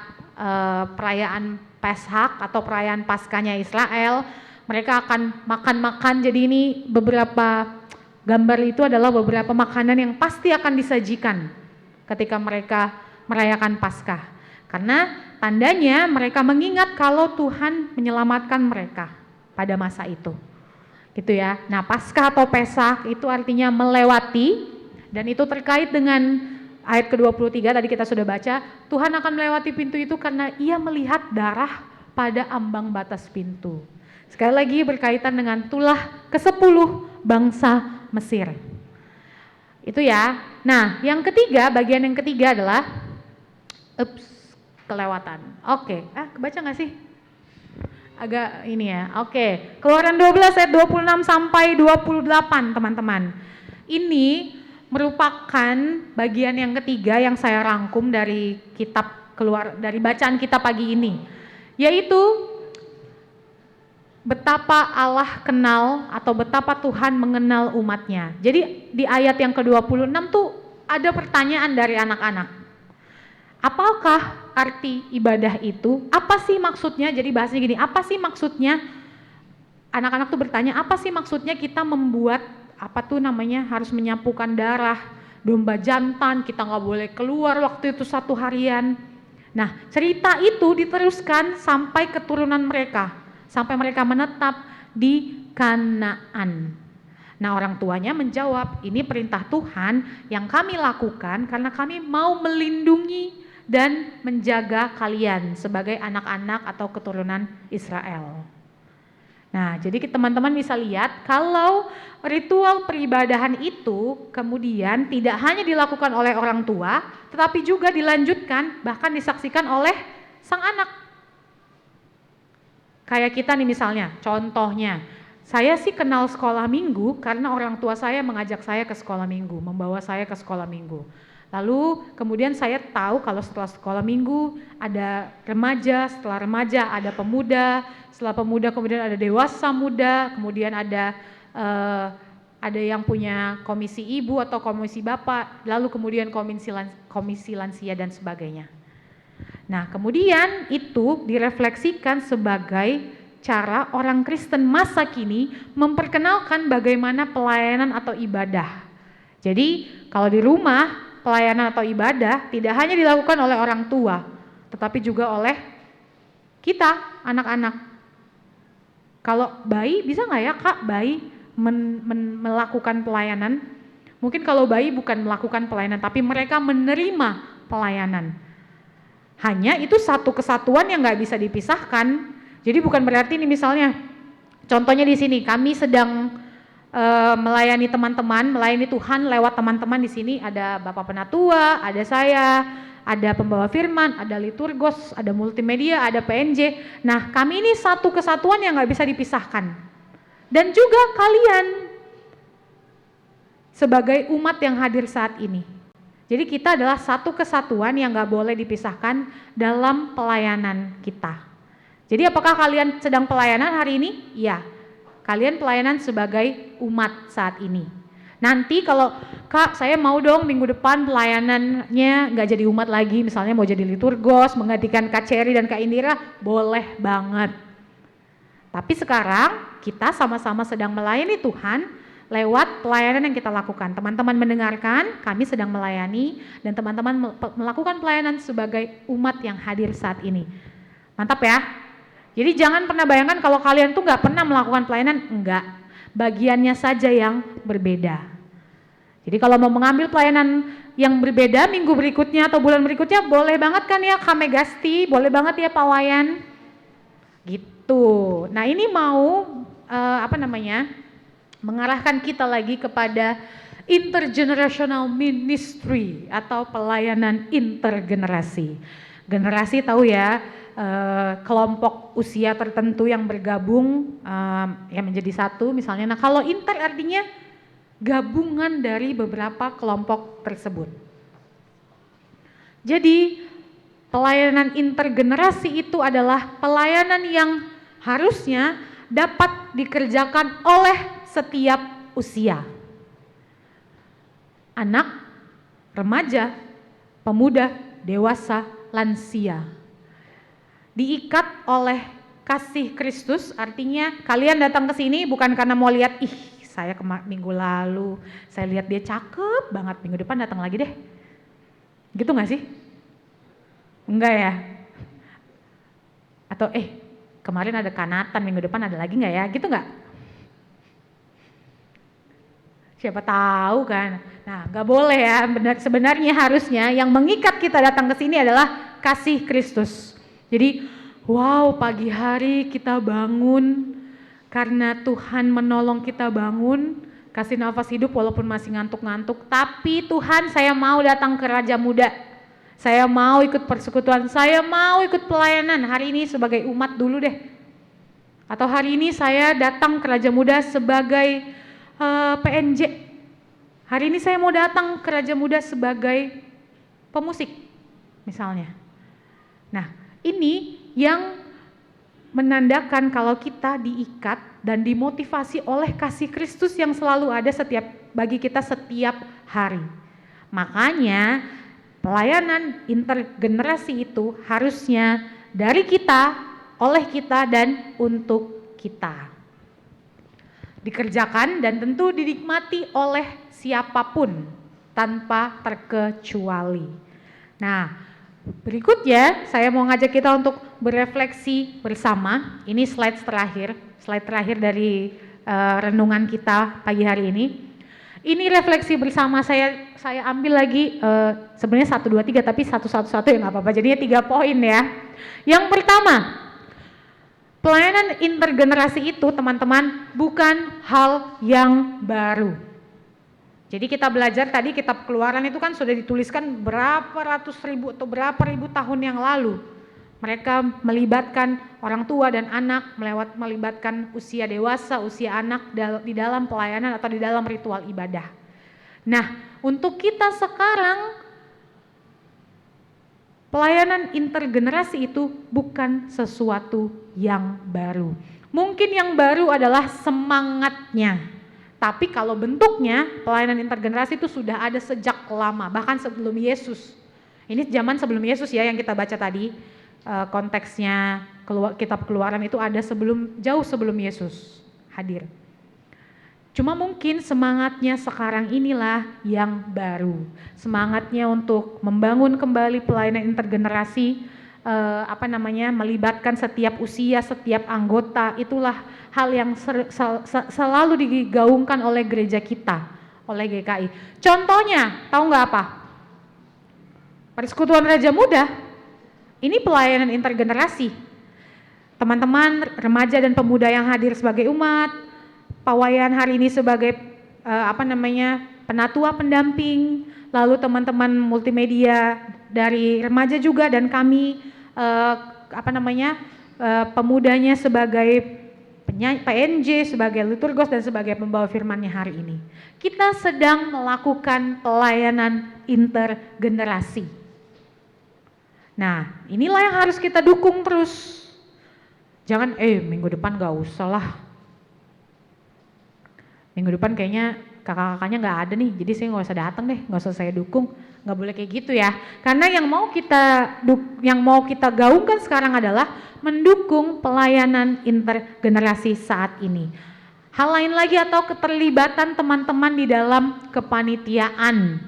perayaan Peshak atau perayaan Paskahnya Israel, mereka akan makan-makan. Jadi ini beberapa gambar itu adalah beberapa makanan yang pasti akan disajikan ketika mereka merayakan Paskah. Karena tandanya mereka mengingat kalau Tuhan menyelamatkan mereka pada masa itu. Gitu ya. Nah, Paskah atau Peshak itu artinya melewati, dan itu terkait dengan ayat ke-23 tadi kita sudah baca, Tuhan akan melewati pintu itu karena ia melihat darah pada ambang batas pintu. Sekali lagi berkaitan dengan tulah ke-10 bangsa Mesir. Itu ya. Nah, yang ketiga, bagian yang ketiga adalah kelewatan. Oke, kebaca nggak sih? Agak ini ya. Oke, Keluaran 12 ayat 26 sampai 28, teman-teman. Ini merupakan bagian yang ketiga yang saya rangkum dari dari bacaan kita pagi ini, yaitu betapa Allah kenal atau betapa Tuhan mengenal umatnya. Jadi di ayat yang ke-26 tuh ada pertanyaan dari anak-anak. Apakah arti ibadah itu? Apa sih maksudnya? Jadi bahasanya gini, apa sih maksudnya? Anak-anak tuh bertanya, apa sih maksudnya kita membuat harus menyapukan darah domba jantan, kita nggak boleh keluar waktu itu 1 harian. Nah, cerita itu diteruskan sampai keturunan mereka, sampai mereka menetap di Kanaan. Nah, orang tuanya menjawab, ini perintah Tuhan yang kami lakukan karena kami mau melindungi dan menjaga kalian sebagai anak-anak atau keturunan Israel. Nah, jadi teman-teman bisa lihat kalau ritual peribadahan itu kemudian tidak hanya dilakukan oleh orang tua, tetapi juga dilanjutkan bahkan disaksikan oleh sang anak. Kayak kita nih misalnya, contohnya, saya sih kenal sekolah minggu karena orang tua saya mengajak saya ke sekolah minggu, membawa saya ke sekolah minggu. Lalu kemudian saya tahu kalau setelah sekolah minggu ada remaja, setelah remaja ada pemuda, setelah pemuda kemudian ada dewasa muda, kemudian ada yang punya komisi ibu atau komisi bapak, lalu kemudian komisi lansia dan sebagainya. Nah, kemudian itu direfleksikan sebagai cara orang Kristen masa kini memperkenalkan bagaimana pelayanan atau ibadah. Jadi kalau di rumah pelayanan atau ibadah tidak hanya dilakukan oleh orang tua, tetapi juga oleh kita, anak-anak. Kalau bayi, bisa nggak ya Kak bayi melakukan pelayanan? Mungkin kalau bayi bukan melakukan pelayanan, tapi mereka menerima pelayanan. Hanya itu satu kesatuan yang nggak bisa dipisahkan. Jadi bukan berarti ini misalnya, contohnya di sini kami sedang melayani teman-teman, melayani Tuhan lewat teman-teman di sini, ada Bapak Penatua, ada saya, ada pembawa firman, ada liturgos, ada multimedia, ada PNJ. Nah, kami ini satu kesatuan yang nggak bisa dipisahkan. Dan juga kalian sebagai umat yang hadir saat ini. Jadi kita adalah satu kesatuan yang nggak boleh dipisahkan dalam pelayanan kita. Jadi apakah kalian sedang pelayanan hari ini? Iya. Kalian pelayanan sebagai umat saat ini. Nanti kalau Kak saya mau dong minggu depan pelayanannya nggak jadi umat lagi, misalnya mau jadi liturgos, menggantikan Kak Cherry dan Kak Indira, boleh banget. Tapi sekarang kita sama-sama sedang melayani Tuhan lewat pelayanan yang kita lakukan. Teman-teman mendengarkan, kami sedang melayani, dan teman-teman melakukan pelayanan sebagai umat yang hadir saat ini. Mantap ya? Jadi jangan pernah bayangkan kalau kalian tuh nggak pernah melakukan pelayanan, enggak. Bagiannya saja yang berbeda. Jadi kalau mau mengambil pelayanan yang berbeda minggu berikutnya atau bulan berikutnya, boleh banget kan ya Kak Megasti, boleh banget ya Pak Wayan. Gitu. Nah ini mau mengarahkan kita lagi kepada intergenerational ministry atau pelayanan intergenerasi. Generasi tahu ya, kelompok usia tertentu yang bergabung yang menjadi satu misalnya. Nah kalau inter artinya gabungan dari beberapa kelompok tersebut. Jadi pelayanan intergenerasi itu adalah pelayanan yang harusnya dapat dikerjakan oleh setiap usia. Anak, remaja, pemuda, dewasa, lansia. Diikat oleh kasih Kristus, artinya kalian datang ke sini bukan karena mau lihat, saya minggu lalu saya lihat dia cakep banget, minggu depan datang lagi deh. Gitu gak sih? Enggak ya? Atau kemarin ada Kanatan, minggu depan ada lagi gak ya? Gitu gak? Siapa tahu kan. Nah, gak boleh ya. Sebenarnya harusnya yang mengikat kita datang ke sini adalah kasih Kristus. Jadi, wow, pagi hari kita bangun karena Tuhan menolong kita bangun, kasih nafas hidup walaupun masih ngantuk-ngantuk. Tapi Tuhan, saya mau datang ke Raja Muda. Saya mau ikut persekutuan, saya mau ikut pelayanan hari ini sebagai umat dulu deh. Atau hari ini saya datang ke Raja Muda sebagai PNJ. Hari ini saya mau datang ke Raja Muda sebagai pemusik misalnya. Nah, ini yang menandakan kalau kita diikat dan dimotivasi oleh kasih Kristus yang selalu ada bagi kita setiap hari. Makanya pelayanan intergenerasi itu harusnya dari kita, oleh kita, dan untuk kita. Dikerjakan dan tentu dinikmati oleh siapapun tanpa terkecuali. Nah, berikutnya saya mau ngajak kita untuk berefleksi bersama. Ini slide terakhir dari renungan kita pagi hari ini. Ini refleksi bersama saya ambil lagi sebenarnya 1, 2, 3 tapi satu ya nggak apa-apa. Jadinya 3 poin ya. Yang pertama, pelayanan intergenerasi itu teman-teman bukan hal yang baru. Jadi kita belajar tadi kitab Keluaran itu kan sudah dituliskan berapa ratus ribu atau berapa ribu tahun yang lalu. Mereka melibatkan orang tua dan anak, melibatkan usia dewasa, usia anak di dalam pelayanan atau di dalam ritual ibadah. Nah, untuk kita sekarang pelayanan intergenerasi itu bukan sesuatu yang baru. Mungkin yang baru adalah semangatnya. Tapi kalau bentuknya pelayanan intergenerasi itu sudah ada sejak lama, bahkan sebelum Yesus. Ini zaman sebelum Yesus ya yang kita baca tadi, konteksnya kitab Keluaran itu ada jauh sebelum Yesus hadir. Cuma mungkin semangatnya sekarang inilah yang baru. Semangatnya untuk membangun kembali pelayanan intergenerasi, melibatkan setiap usia, setiap anggota, itulah hal yang selalu digaungkan oleh gereja kita, oleh GKI. Contohnya, tahu nggak apa? Persekutuan Raja Muda, ini pelayanan intergenerasi. Teman-teman remaja dan pemuda yang hadir sebagai umat, Pawayan hari ini sebagai penatua pendamping, lalu teman-teman multimedia dari remaja juga, dan kami pemudanya sebagai PNJ, sebagai liturgos dan sebagai pembawa firman-Nya hari ini. Kita sedang melakukan pelayanan intergenerasi. Nah, inilah yang harus kita dukung terus. Jangan minggu depan gak usah lah. Minggu depan kayaknya kakak-kakaknya nggak ada nih, jadi saya nggak usah datang deh, nggak usah saya dukung. Nggak boleh kayak gitu ya. Karena yang mau kita gaungkan sekarang adalah mendukung pelayanan intergenerasi saat ini. Hal lain lagi atau keterlibatan teman-teman di dalam kepanitiaan.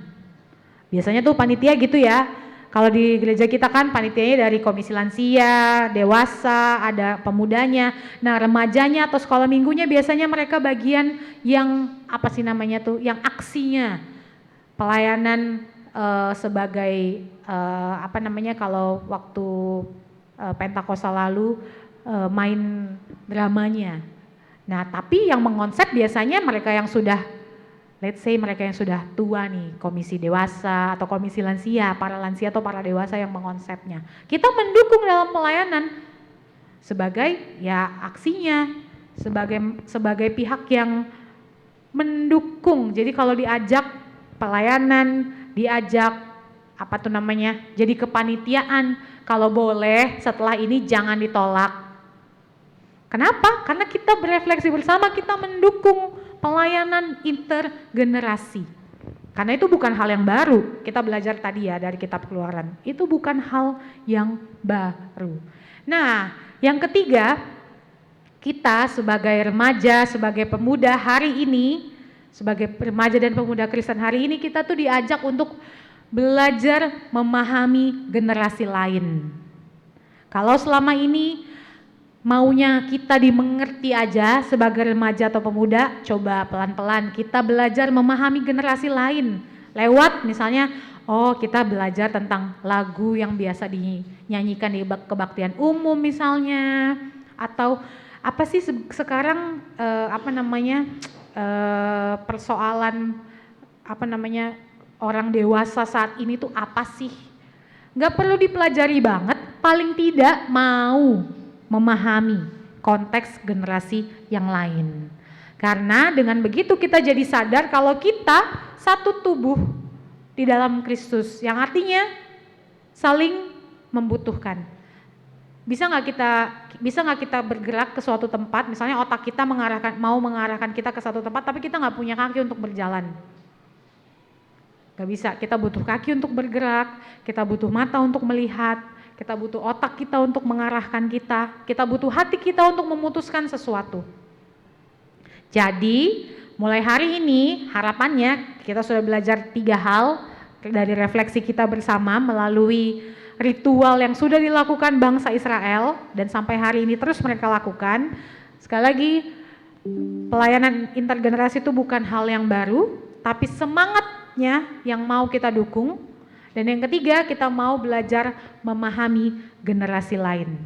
Biasanya tuh panitia gitu ya. Kalau di gereja kita kan panitianya dari komisi lansia, dewasa, ada pemudanya. Nah, remajanya atau sekolah minggunya biasanya mereka bagian yang yang aksinya. Pelayanan sebagai kalau waktu Pentakosta lalu main dramanya. Nah, tapi yang mengonsep biasanya mereka yang sudah, let's say mereka yang sudah tua nih, komisi dewasa atau komisi lansia, para lansia atau para dewasa yang mengonsepnya. Kita mendukung dalam pelayanan sebagai ya aksinya, sebagai pihak yang mendukung. Jadi kalau diajak pelayanan, diajak jadi kepanitiaan, kalau boleh setelah ini jangan ditolak. Kenapa? Karena kita berefleksi bersama, kita mendukung pelayanan intergenerasi. Karena itu bukan hal yang baru. Kita belajar tadi ya dari kitab Keluaran. Itu bukan hal yang baru. Nah, yang ketiga, kita sebagai remaja, sebagai pemuda hari ini, sebagai remaja dan pemuda Kristen hari ini, kita tuh diajak untuk belajar memahami generasi lain. Kalau selama ini maunya kita dimengerti aja sebagai remaja atau pemuda, coba pelan-pelan kita belajar memahami generasi lain lewat misalnya, kita belajar tentang lagu yang biasa dinyanyikan di kebaktian umum misalnya, atau apa sih sekarang persoalan orang dewasa saat ini tuh apa sih? Nggak perlu dipelajari banget, paling tidak mau memahami konteks generasi yang lain. Karena dengan begitu kita jadi sadar kalau kita satu tubuh di dalam Kristus, yang artinya saling membutuhkan. Bisa nggak kita bergerak ke suatu tempat, misalnya otak kita mau mengarahkan kita ke satu tempat, tapi kita nggak punya kaki untuk berjalan. Gak bisa, kita butuh kaki untuk bergerak, kita butuh mata untuk melihat, kita butuh otak kita untuk mengarahkan kita butuh hati kita untuk memutuskan sesuatu. Jadi, mulai hari ini harapannya kita sudah belajar 3 hal dari refleksi kita bersama melalui ritual yang sudah dilakukan bangsa Israel dan sampai hari ini terus mereka lakukan. Sekali lagi, pelayanan intergenerasi itu bukan hal yang baru, tapi semangatnya yang mau kita dukung. Dan yang ketiga, kita mau belajar memahami generasi lain.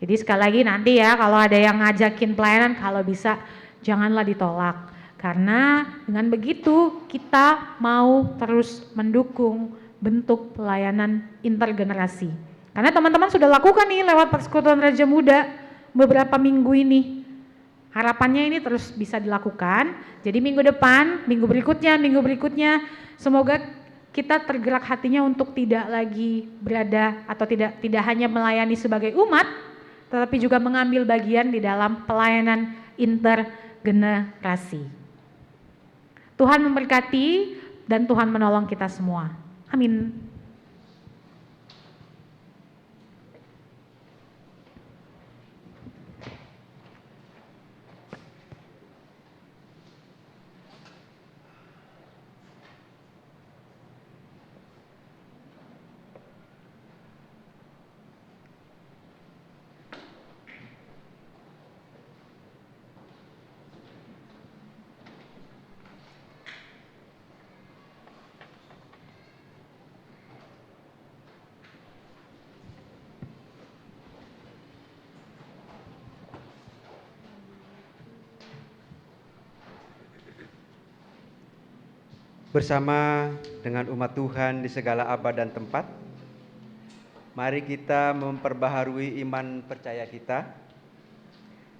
Jadi sekali lagi nanti ya kalau ada yang ngajakin pelayanan, kalau bisa janganlah ditolak. Karena dengan begitu kita mau terus mendukung bentuk pelayanan intergenerasi. Karena teman-teman sudah lakukan nih lewat Persekutuan Raja Muda beberapa minggu ini. Harapannya ini terus bisa dilakukan. Jadi minggu depan, minggu berikutnya, semoga kita tergerak hatinya untuk tidak lagi berada atau tidak hanya melayani sebagai umat, tetapi juga mengambil bagian di dalam pelayanan intergenerasi. Tuhan memberkati dan Tuhan menolong kita semua. Amin. bersama dengan umat Tuhan di segala abad dan tempat, mari kita memperbaharui iman percaya kita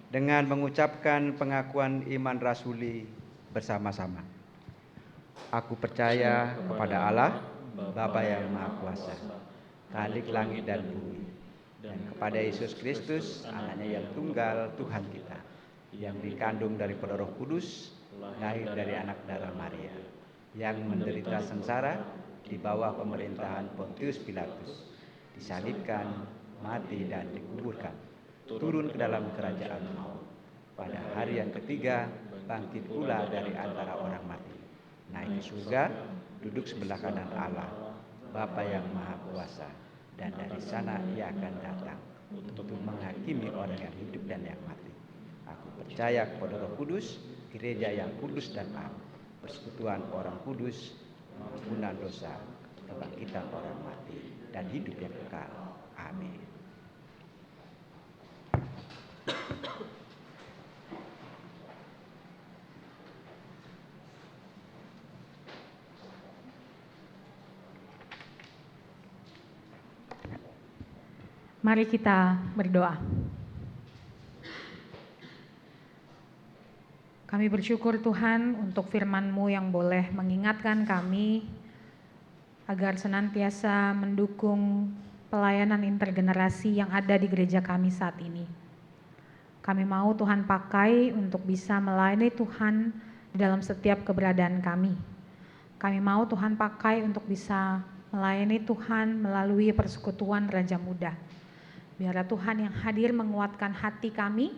dengan mengucapkan pengakuan iman rasuli bersama-sama. Aku percaya kepada Allah, Bapa yang Maha Kuasa, Khalik langit dan bumi, dan kepada Yesus Kristus, anaknya yang tunggal, Tuhan kita, yang dikandung daripada Roh Kudus, lahir dari anak darah Maria, yang menderita sengsara di bawah pemerintahan Pontius Pilatus, disalibkan, mati dan dikuburkan, turun ke dalam kerajaan maut. Pada hari yang ketiga bangkit pula dari antara orang mati, naik ke surga, duduk sebelah kanan Allah, Bapa yang Maha Kuasa, dan dari sana ia akan datang untuk menghakimi orang yang hidup dan yang mati. Aku percaya kepada Roh Kudus, gereja yang kudus dan am, persekutuan orang kudus, pengampunan dosa, kebangkitan orang mati, dan hidup yang kekal. Amin. Mari kita berdoa. Kami bersyukur Tuhan untuk firman-Mu yang boleh mengingatkan kami agar senantiasa mendukung pelayanan intergenerasi yang ada di gereja kami saat ini. Kami mau Tuhan pakai untuk bisa melayani Tuhan di dalam setiap keberadaan kami. Kami mau Tuhan pakai untuk bisa melayani Tuhan melalui persekutuan Raja Muda. Biarlah Tuhan yang hadir menguatkan hati kami,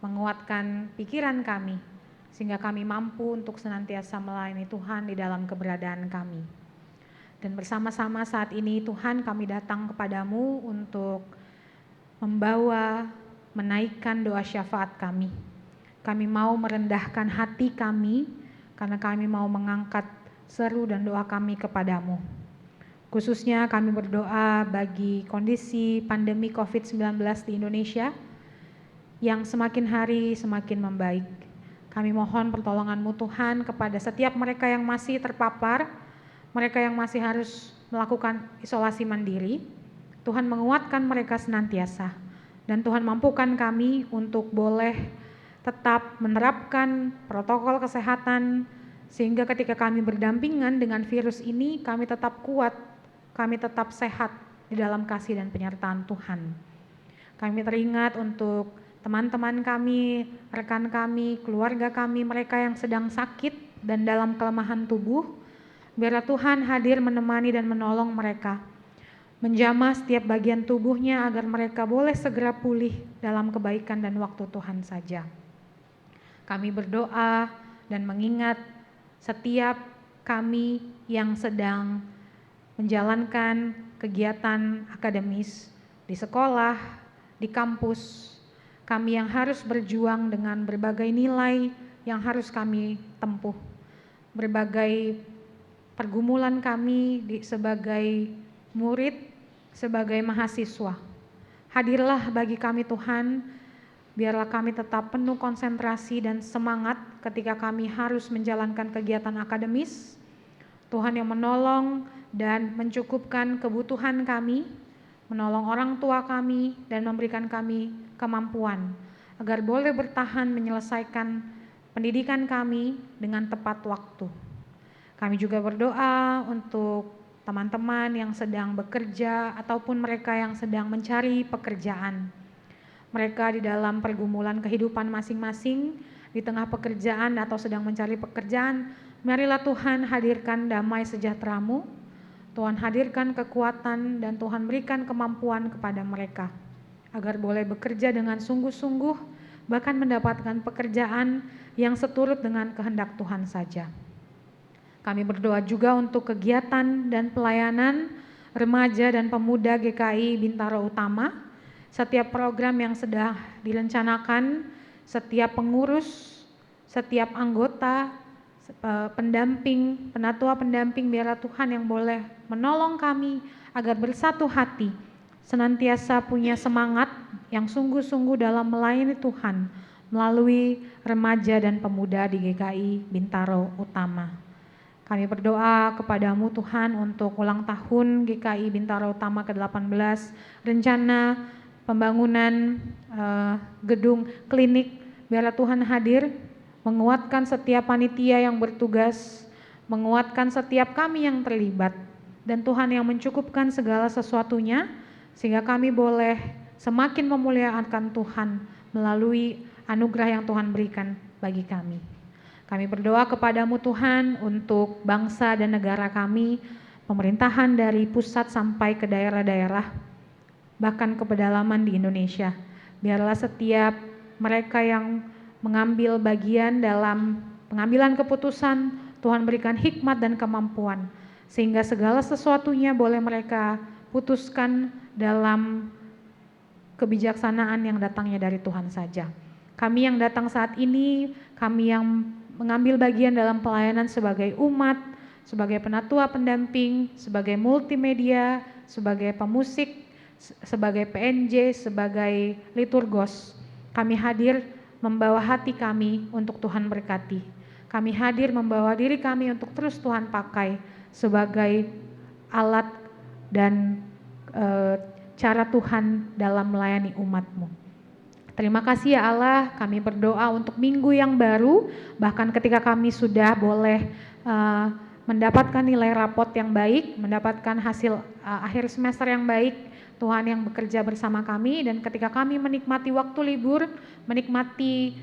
menguatkan pikiran kami, sehingga kami mampu untuk senantiasa melayani Tuhan di dalam keberadaan kami. Dan bersama-sama saat ini Tuhan kami datang kepadamu untuk membawa, menaikkan doa syafaat kami. Kami mau merendahkan hati kami, karena kami mau mengangkat seru dan doa kami kepadamu. Khususnya kami berdoa bagi kondisi pandemi COVID-19 di Indonesia yang semakin hari semakin membaik. Kami mohon pertolongan-Mu Tuhan kepada setiap mereka yang masih terpapar, mereka yang masih harus melakukan isolasi mandiri. Tuhan menguatkan mereka senantiasa, dan Tuhan mampukan kami untuk boleh tetap menerapkan protokol kesehatan, sehingga ketika kami berdampingan dengan virus ini, kami tetap kuat, kami tetap sehat di dalam kasih dan penyertaan Tuhan. Kami teringat untuk teman-teman kami, rekan kami, keluarga kami, mereka yang sedang sakit dan dalam kelemahan tubuh. Biarlah Tuhan hadir menemani dan menolong mereka, menjamah setiap bagian tubuhnya agar mereka boleh segera pulih dalam kebaikan dan waktu Tuhan saja. Kami berdoa dan mengingat setiap kami yang sedang menjalankan kegiatan akademis di sekolah, di kampus, kami yang harus berjuang dengan berbagai nilai yang harus kami tempuh, berbagai pergumulan kami sebagai murid, sebagai mahasiswa. Hadirlah bagi kami Tuhan, biarlah kami tetap penuh konsentrasi dan semangat ketika kami harus menjalankan kegiatan akademis. Tuhan yang menolong dan mencukupkan kebutuhan kami, menolong orang tua kami, dan memberikan kami kemampuan agar boleh bertahan menyelesaikan pendidikan kami dengan tepat waktu. Kami juga berdoa untuk teman-teman yang sedang bekerja ataupun mereka yang sedang mencari pekerjaan. Mereka di dalam pergumulan kehidupan masing-masing, di tengah pekerjaan atau sedang mencari pekerjaan, marilah Tuhan hadirkan damai sejahtera-Mu, Tuhan hadirkan kekuatan, dan Tuhan berikan kemampuan kepada mereka agar boleh bekerja dengan sungguh-sungguh, bahkan mendapatkan pekerjaan yang seturut dengan kehendak Tuhan saja. Kami berdoa juga untuk kegiatan dan pelayanan remaja dan pemuda GKI Bintaro Utama, setiap program yang sedang direncanakan, setiap pengurus, setiap anggota, pendamping, penatua pendamping, biarlah Tuhan yang boleh menolong kami agar bersatu hati, senantiasa punya semangat yang sungguh-sungguh dalam melayani Tuhan melalui remaja dan pemuda di GKI Bintaro Utama. Kami berdoa kepadamu Tuhan untuk ulang tahun GKI Bintaro Utama ke-18, rencana pembangunan gedung klinik, biarlah Tuhan hadir, menguatkan setiap panitia yang bertugas, menguatkan setiap kami yang terlibat, dan Tuhan yang mencukupkan segala sesuatunya, sehingga kami boleh semakin memuliakan Tuhan melalui anugerah yang Tuhan berikan bagi kami. Kami berdoa kepadamu Tuhan untuk bangsa dan negara kami, pemerintahan dari pusat sampai ke daerah-daerah, bahkan ke pedalaman di Indonesia. Biarlah setiap mereka yang mengambil bagian dalam pengambilan keputusan, Tuhan berikan hikmat dan kemampuan, sehingga segala sesuatunya boleh mereka putuskan dalam kebijaksanaan yang datangnya dari Tuhan saja. Kami yang datang saat ini, kami yang mengambil bagian dalam pelayanan sebagai umat, sebagai penatua pendamping, sebagai multimedia, sebagai pemusik, sebagai PNJ, sebagai liturgos. Kami hadir membawa hati kami untuk Tuhan berkati. Kami hadir membawa diri kami untuk terus Tuhan pakai sebagai alat dan cara Tuhan dalam melayani umat-Mu. Terima kasih ya Allah, kami berdoa untuk minggu yang baru, bahkan ketika kami sudah boleh mendapatkan nilai rapot yang baik, mendapatkan hasil akhir semester yang baik, Tuhan yang bekerja bersama kami, dan ketika kami menikmati waktu libur, menikmati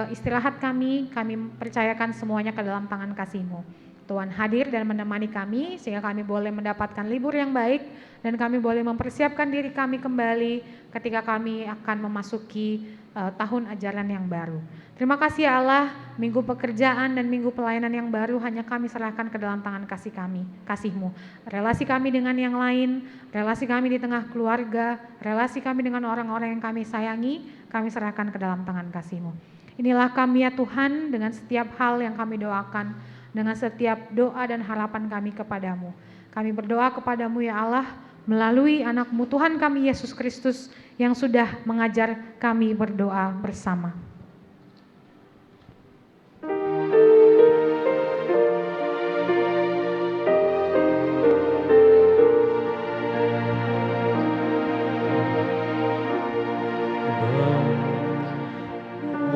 istirahat kami percayakan semuanya ke dalam tangan kasih-Mu. Tuhan hadir dan menemani kami sehingga kami boleh mendapatkan libur yang baik dan kami boleh mempersiapkan diri kami kembali ketika kami akan memasuki tahun ajaran yang baru. Terima kasih ya Allah, minggu pekerjaan dan minggu pelayanan yang baru hanya kami serahkan ke dalam tangan kasih-Mu. Relasi kami dengan yang lain, relasi kami di tengah keluarga, relasi kami dengan orang-orang yang kami sayangi, kami serahkan ke dalam tangan kasih-Mu. Inilah kami ya Tuhan, dengan setiap hal yang kami doakan, dengan setiap doa dan harapan kami kepadamu. Kami berdoa kepadamu ya Allah, melalui anak-Mu Tuhan kami Yesus Kristus yang sudah mengajar kami berdoa bersama.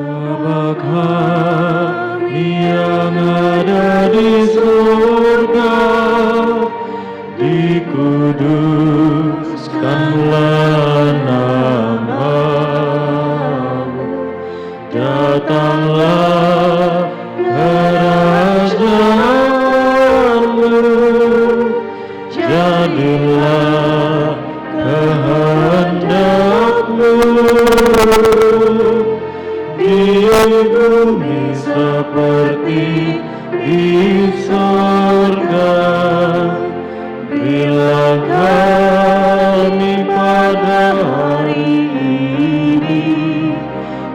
Bapa kami yang ada di surga, dikuduskanlah nama-Mu, datanglah kerajaan-Mu, jadilah kehendak-Mu di bumi seperti di surga. Berilah kami pada hari ini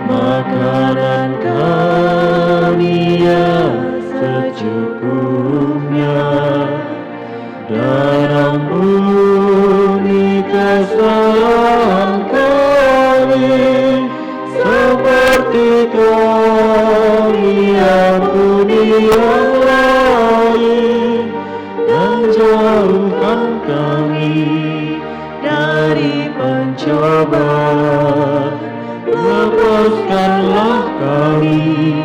makanan kami yang secukupnya, dan ampuni kesalahan kami seperti kami ampuni yang lain, dan jauhkan kami dari pencobaan, lepaskanlah kami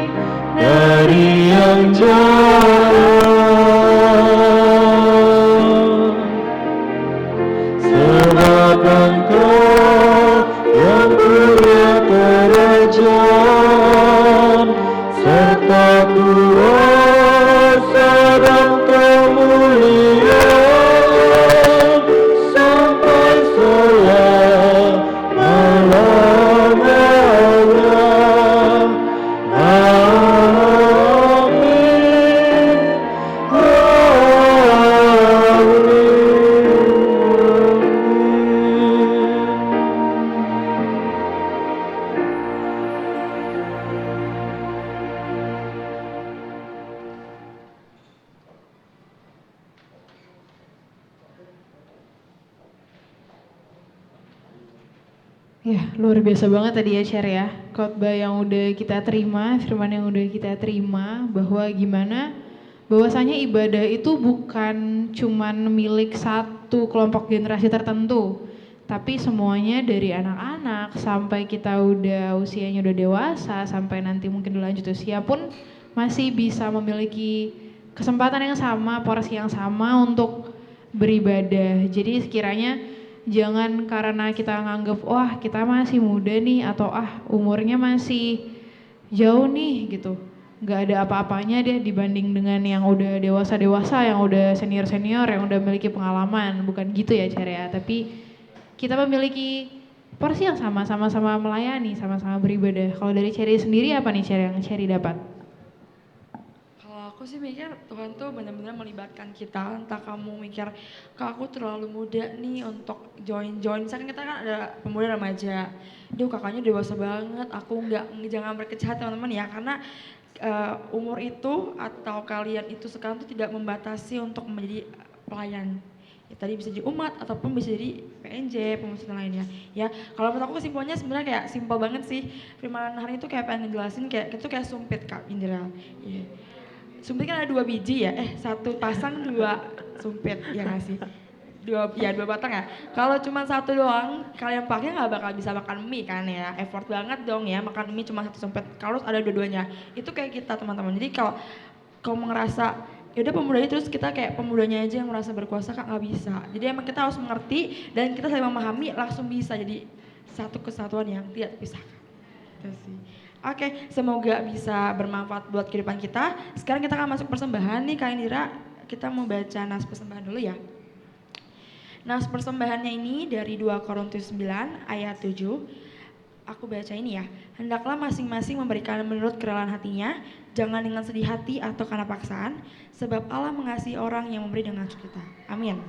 dari yang jahat, sebab Engkau yang punya kerajaan serta kuasa dan kemuliaan sampai selama-lamanya. Amin. Ya, luar biasa banget tadi ya Cher ya. Khotbah yang udah kita terima, firman yang udah kita terima, bahwa gimana bahwasanya ibadah itu bukan cuman milik satu kelompok generasi tertentu, tapi semuanya dari anak-anak sampai kita udah usianya udah dewasa, sampai nanti mungkin udah lanjut usia pun masih bisa memiliki kesempatan yang sama, porsi yang sama untuk beribadah. Jadi sekiranya jangan karena kita nganggep wah kita masih muda nih, atau umurnya masih jauh nih gitu, nggak ada apa-apanya deh dibanding dengan yang udah dewasa-dewasa, yang udah senior-senior, yang udah memiliki pengalaman. Bukan gitu ya Cer ya, tapi kita memiliki porsi yang sama, sama-sama melayani, sama-sama beribadah. Kalau dari Cherry sendiri apa nih Cher yang Cherry dapat? Kalau aku sih mikir Tuhan tuh benar-benar melibatkan kita. Entah kamu mikir, kak aku terlalu muda nih untuk join. Misalkan kita kan ada pemuda remaja, duh kakaknya dewasa banget, aku jangan berkecil hati teman-teman ya, karena umur itu atau kalian itu sekarang tuh tidak membatasi untuk menjadi pelayan. Ya, tadi bisa jadi umat ataupun bisa jadi PNJ, pengurus lainnya. Ya, kalau menurut aku kesimpulannya sebenarnya kayak simpel banget sih. Firman hari itu kayak pengen ngejelasin kayak itu kayak sumpit Kak Indra. Yeah. Sumpit kan ada 2 biji ya, satu pasang 2 sumpit, ya nggak sih? 2 batang ya. Kalau cuma satu doang, kalian pakai nggak bakal bisa makan mie kan ya. Effort banget dong ya makan mie cuma 1 sumpit. Kalau ada dua-duanya, itu kayak kita teman-teman. Jadi kalau kamu ngerasa ya udah pemudanya terus kita kayak pemudanya aja yang merasa berkuasa, Kak, nggak bisa. Jadi emang kita harus mengerti dan kita saling memahami langsung bisa jadi satu kesatuan yang tidak terpisahkan. Itu sih. Oke, semoga bisa bermanfaat buat kehidupan kita. Sekarang kita akan masuk persembahan nih Kak Indira. Kita mau baca nas persembahan dulu ya. Nas persembahannya ini dari 2 Korintus 9 ayat 7. Aku baca ini ya. Hendaklah masing-masing memberikan menurut kerelaan hatinya, jangan dengan sedih hati atau karena paksaan, sebab Allah mengasihi orang yang memberi dengan sukacita. Amin.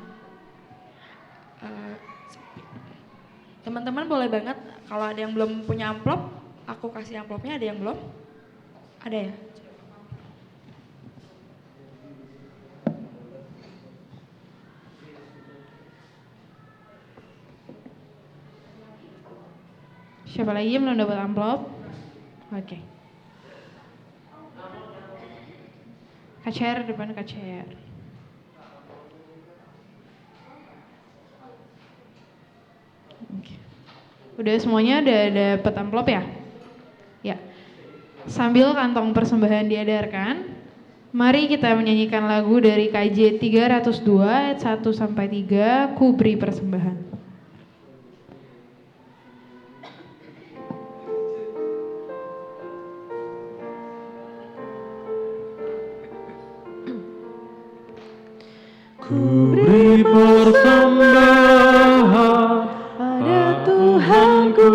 Teman-teman boleh banget kalau ada yang belum punya amplop, aku kasih amplopnya. Ada yang belum? Ada ya? Siapa lagi yang belum dapat amplop? Oke. Kak Cher, depan Kak Cher. Oke. Udah semuanya udah dapat amplop ya? Ya. Sambil kantong persembahan diedarkan, mari kita menyanyikan lagu dari KJ 302 ayat 1 sampai 3, Ku Beri Persembahan. Ku beri persembahan pada Tuhanku,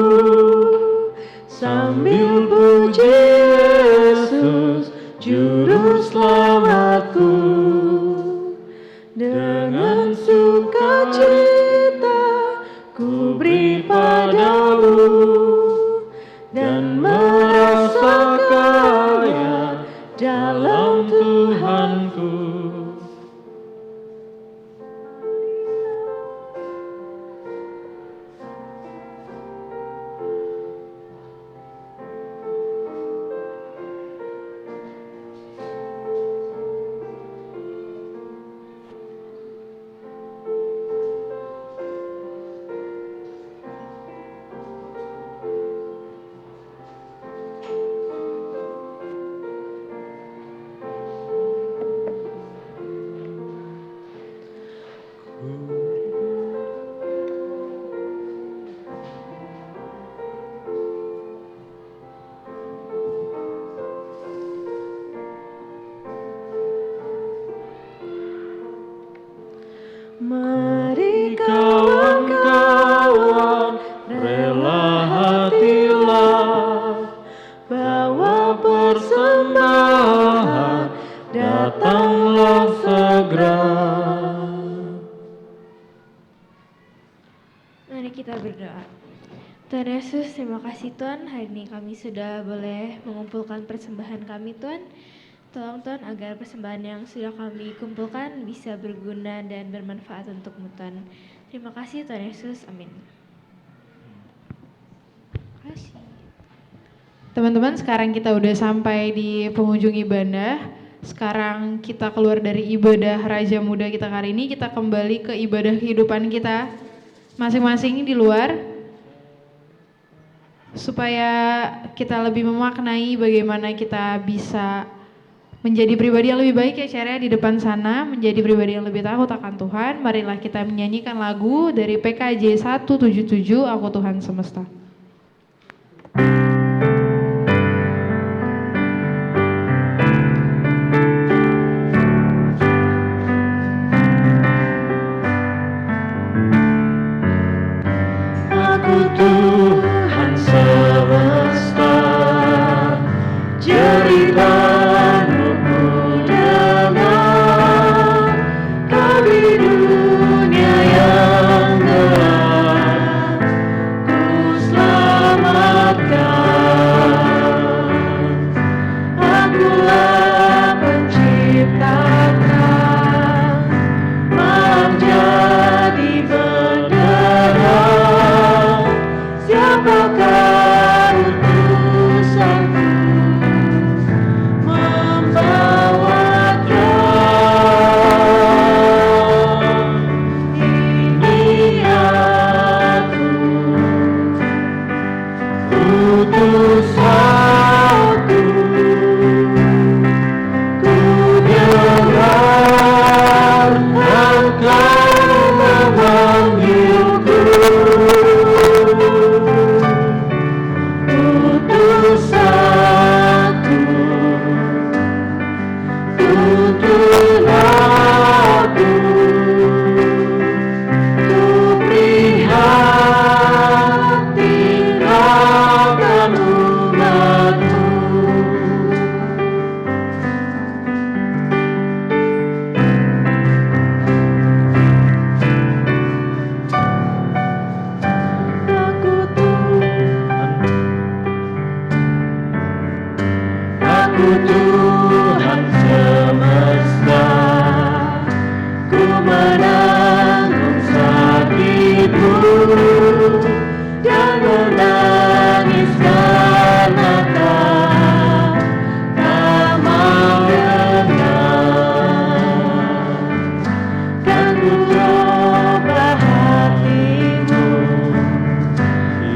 sambil puji Yesus Juru Selamatku. Dengan sukacita ku beri padamu, dan merasa kaya dalam Tuhanku. Mari kawan-kawan, rela hatilah, bawa persembahan, datanglah segera. Mari kita berdoa. Tuhan Yesus, terima kasih Tuhan, hari ini kami sudah boleh mengumpulkan persembahan kami Tuhan. Tolong Tuhan agar persembahan yang sudah kami kumpulkan bisa berguna dan bermanfaat untukmu Tuhan. Terima kasih Tuhan Yesus, amin. Terima kasih. Teman-teman, sekarang kita udah sampai di penghujung ibadah. sekarang kita keluar dari ibadah Raja Muda kita hari ini, kita kembali ke ibadah kehidupan kita masing-masing di luar, supaya kita lebih memaknai bagaimana kita bisa menjadi pribadi yang lebih baik ya Cer, di depan sana, menjadi pribadi yang lebih takut akan Tuhan. Marilah kita menyanyikan lagu dari PKJ 177, Aku Tuhan Semesta. Tuhan semesta, ceritamu ku dengar, kau di dunia yang gelap, ku selamatkan. Akulah penciptakan, malam jadi bendera. Siapakah utusanku membawakan? Ini aku, utusanku, ku dengar Engkau memanggilku. Utusanku, tuntun aku, ku prihatin akan umatmu. Aku Tuhan semesta, ku menanggung sakitmu dan menangis karena tak mau dengar. Kan ku coba hatimu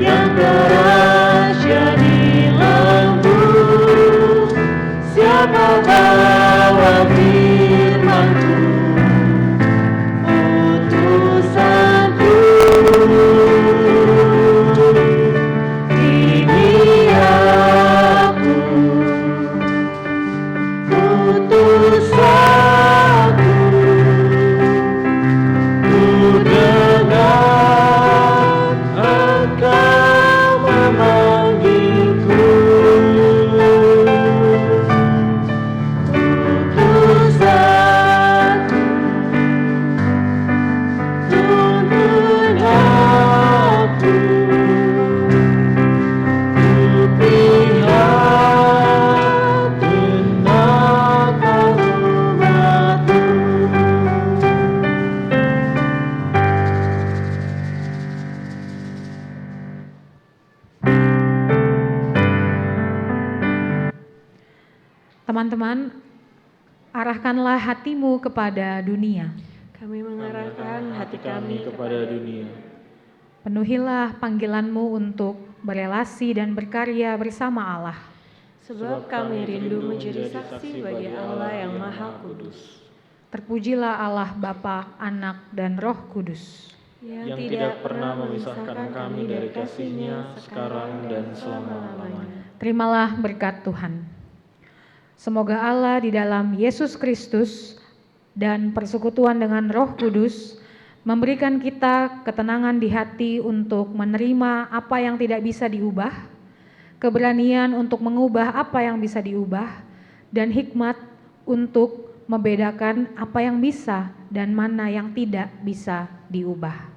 yang keras jadi lembut. Siapa bawa firman-Ku, utusanku. Ini aku, utusanku. Ku dengar Engkau memanggilku. Teman-teman, arahkanlah hatimu kepada dunia. Kami mengarahkan hati kami kepada dunia. Penuhilah panggilanmu untuk berelasi dan berkarya bersama Allah. Sebab kami rindu menjadi saksi bagi Allah yang Maha Kudus. Terpujilah Allah Bapa, Anak, dan Roh Kudus. Yang tidak pernah memisahkan kami dari kasih-Nya sekarang dan selama-lamanya. Terimalah berkat Tuhan. Semoga Allah di dalam Yesus Kristus dan persekutuan dengan Roh Kudus memberikan kita ketenangan di hati untuk menerima apa yang tidak bisa diubah, keberanian untuk mengubah apa yang bisa diubah, dan hikmat untuk membedakan apa yang bisa dan mana yang tidak bisa diubah.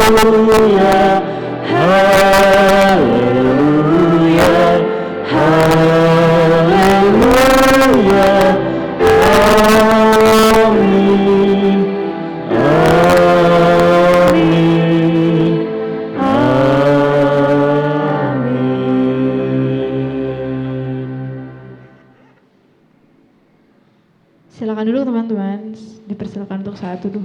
Haleluya, haleluya, haleluya. Silakan dulu teman-teman, dipersilakan untuk saat duduk.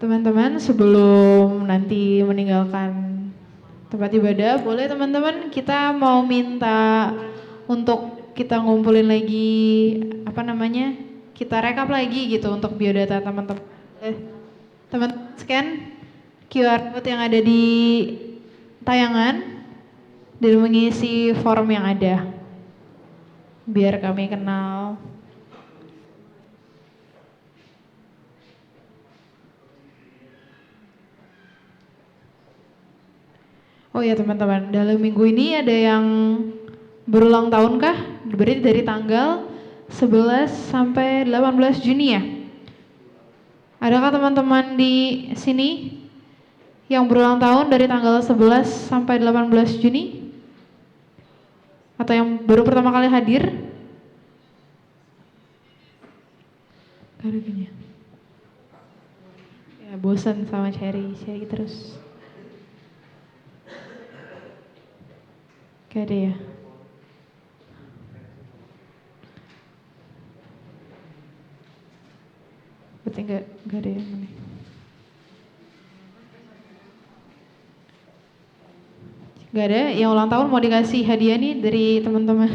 Teman-teman, sebelum nanti meninggalkan tempat ibadah, boleh teman-teman kita mau minta untuk kita ngumpulin lagi kita rekap lagi gitu untuk biodata teman-teman. Teman scan QR code yang ada di tayangan dan mengisi form yang ada. Biar kami kenal. Oh ya teman-teman, dalam minggu ini ada yang berulang tahun kah? Berarti dari tanggal 11 sampai 18 Juni ya? Adakah teman-teman di sini yang berulang tahun dari tanggal 11 sampai 18 Juni? Atau yang baru pertama kali hadir? Gak ada kayaknya. Ya bosan sama Cherry terus. Gak ada ya? Berarti gak ada yang ini. Gak ada yang ulang tahun mau dikasih hadiah nih dari teman-teman.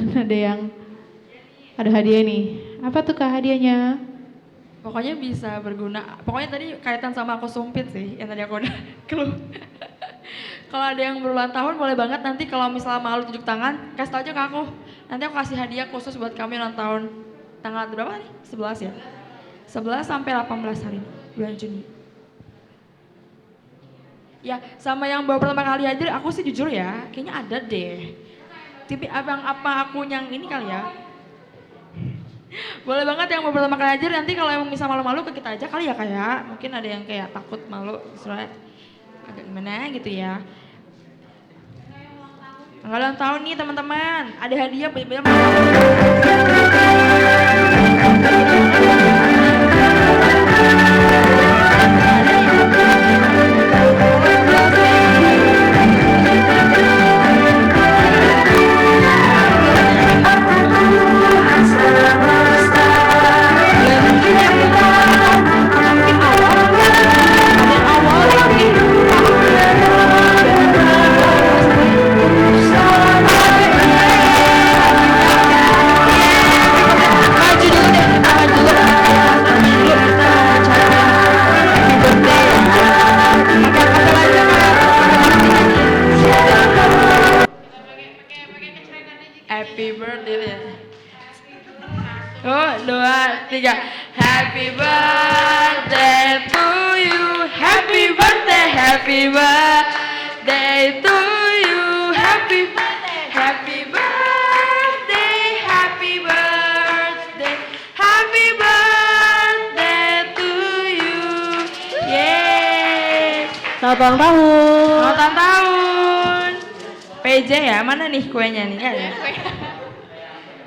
Ada hadiah nih. Apa tuh kak hadiahnya? Pokoknya bisa berguna. Pokoknya tadi kaitan sama aku sumpit sih, yang tadi aku udah keluh. Kalau ada yang berulang tahun boleh banget nanti kalau misalnya malu tunjuk tangan, kasih tau aja ke aku. Nanti aku kasih hadiah khusus buat kami ulang tahun. Tanggal berapa nih? 11 ya? 11 sampai 18 hari bulan Juni. Ya, sama yang baru pertama kali hadir, aku sih jujur ya, kayaknya ada deh. Tapi apa aku yang ini kali ya? Boleh banget yang baru pertama kali hadir, nanti kalau emang bisa malu-malu ke kita aja kali ya kayak. Mungkin ada yang kayak takut malu, soalnya agak gimana gitu ya. Tanggal ulang tahun nih teman-teman, ada hadiah banyak-banyak. Happy birthday. Oh, 2, 3. Happy birthday to you. Happy birthday, happy birthday to you. Happy birthday, happy birthday, happy birthday, happy birthday to you. Yeay. Selamat ulang tahun. Selamat ulang tahun. PJ ya, mana nih kuenya nih? Nggak ya?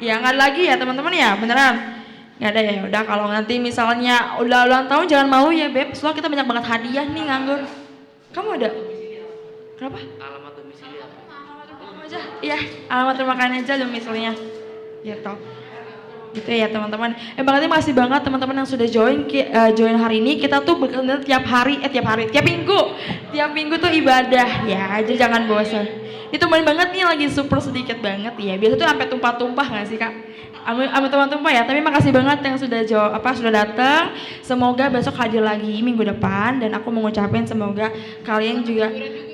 Ya nggak ada lagi ya teman-teman ya, beneran. Nggak ada ya, udah kalau nanti misalnya udah ulang tahun jangan malu ya Beb, soalnya kita banyak banget hadiah nih nganggur. Kamu ada? Kenapa? Alamat domisili apa? Alamat aja, iya alamat rumah kalian aja domisilinya. Gitu. Gitu ya teman-teman. Makasih makasih banget teman-teman yang sudah join hari ini. Kita tuh benar tiap minggu tuh ibadah ya, aja jangan bosan. Itu main banget nih lagi super sedikit banget ya. Biasa tuh sampai tumpah-tumpah nggak sih kak? Sampai tumpah-tumpah ya. Tapi makasih banget yang sudah datang. Semoga besok hadir lagi minggu depan. Dan aku mau ngucapin semoga kalian juga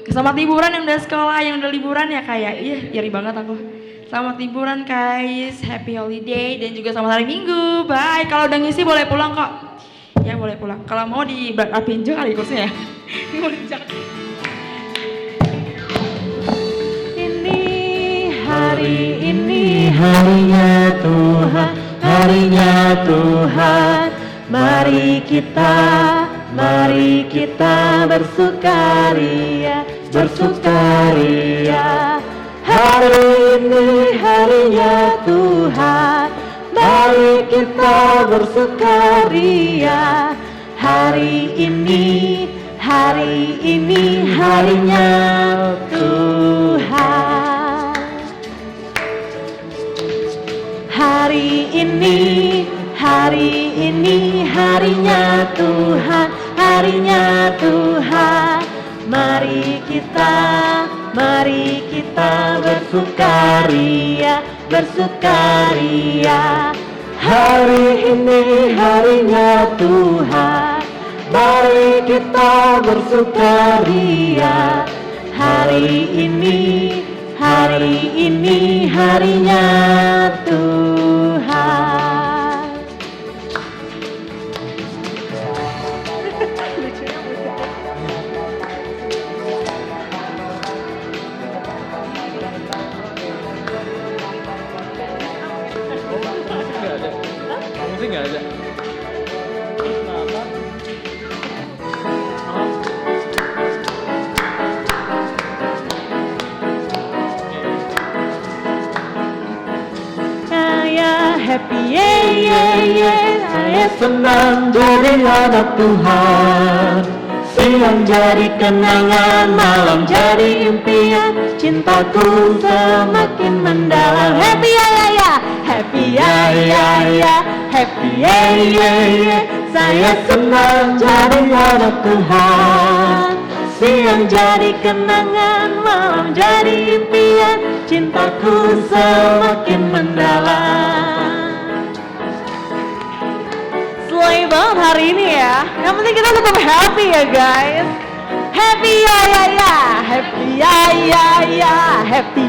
selamat liburan yang udah sekolah, yang udah liburan ya kayak. Iya, iri banget aku. Selamat liburan guys, happy holiday dan juga selamat hari Minggu. Bye. Kalau udah ngisi boleh pulang kok. Ya boleh pulang. Kalau mau dirapiin juga kali kursinya ya. Hari ini harinya Tuhan, Mari kita bersukaria, bersukaria. Hari ini harinya Tuhan. Mari kita bersukaria. Hari ini harinya Tuhan. Hari ini harinya Tuhan, harinya Tuhan. Mari kita bersukaria, bersukaria. Hari ini harinya Tuhan. Mari kita bersukaria. Hari ini harinya Tuhan. Musik nggak ada. Saya happy, saya senang jadi anak Tuhan. Siang jadi kenangan, malam jadi impian. Cintaku semakin mendalam. Happy happy happy saya senang jadi anak Tuhan. Siang jadi kenangan, malam jadi impian. Cintaku semakin mendalam. Slay banget hari ini ya. Yang penting kita tetap happy ya guys. Happy happy happy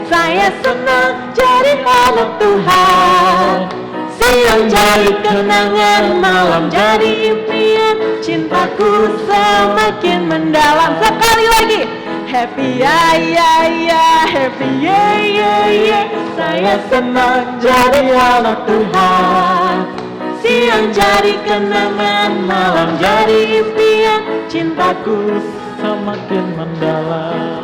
saya senang jadi anak Tuhan. Siang jadi kenangan, malam jadi impian. Cintaku semakin mendalam. Sekali lagi. Happy happy saya senang jadi anak Tuhan. Siang jadi kenangan, malam jadi impian. Cintaku Semakin mendalam.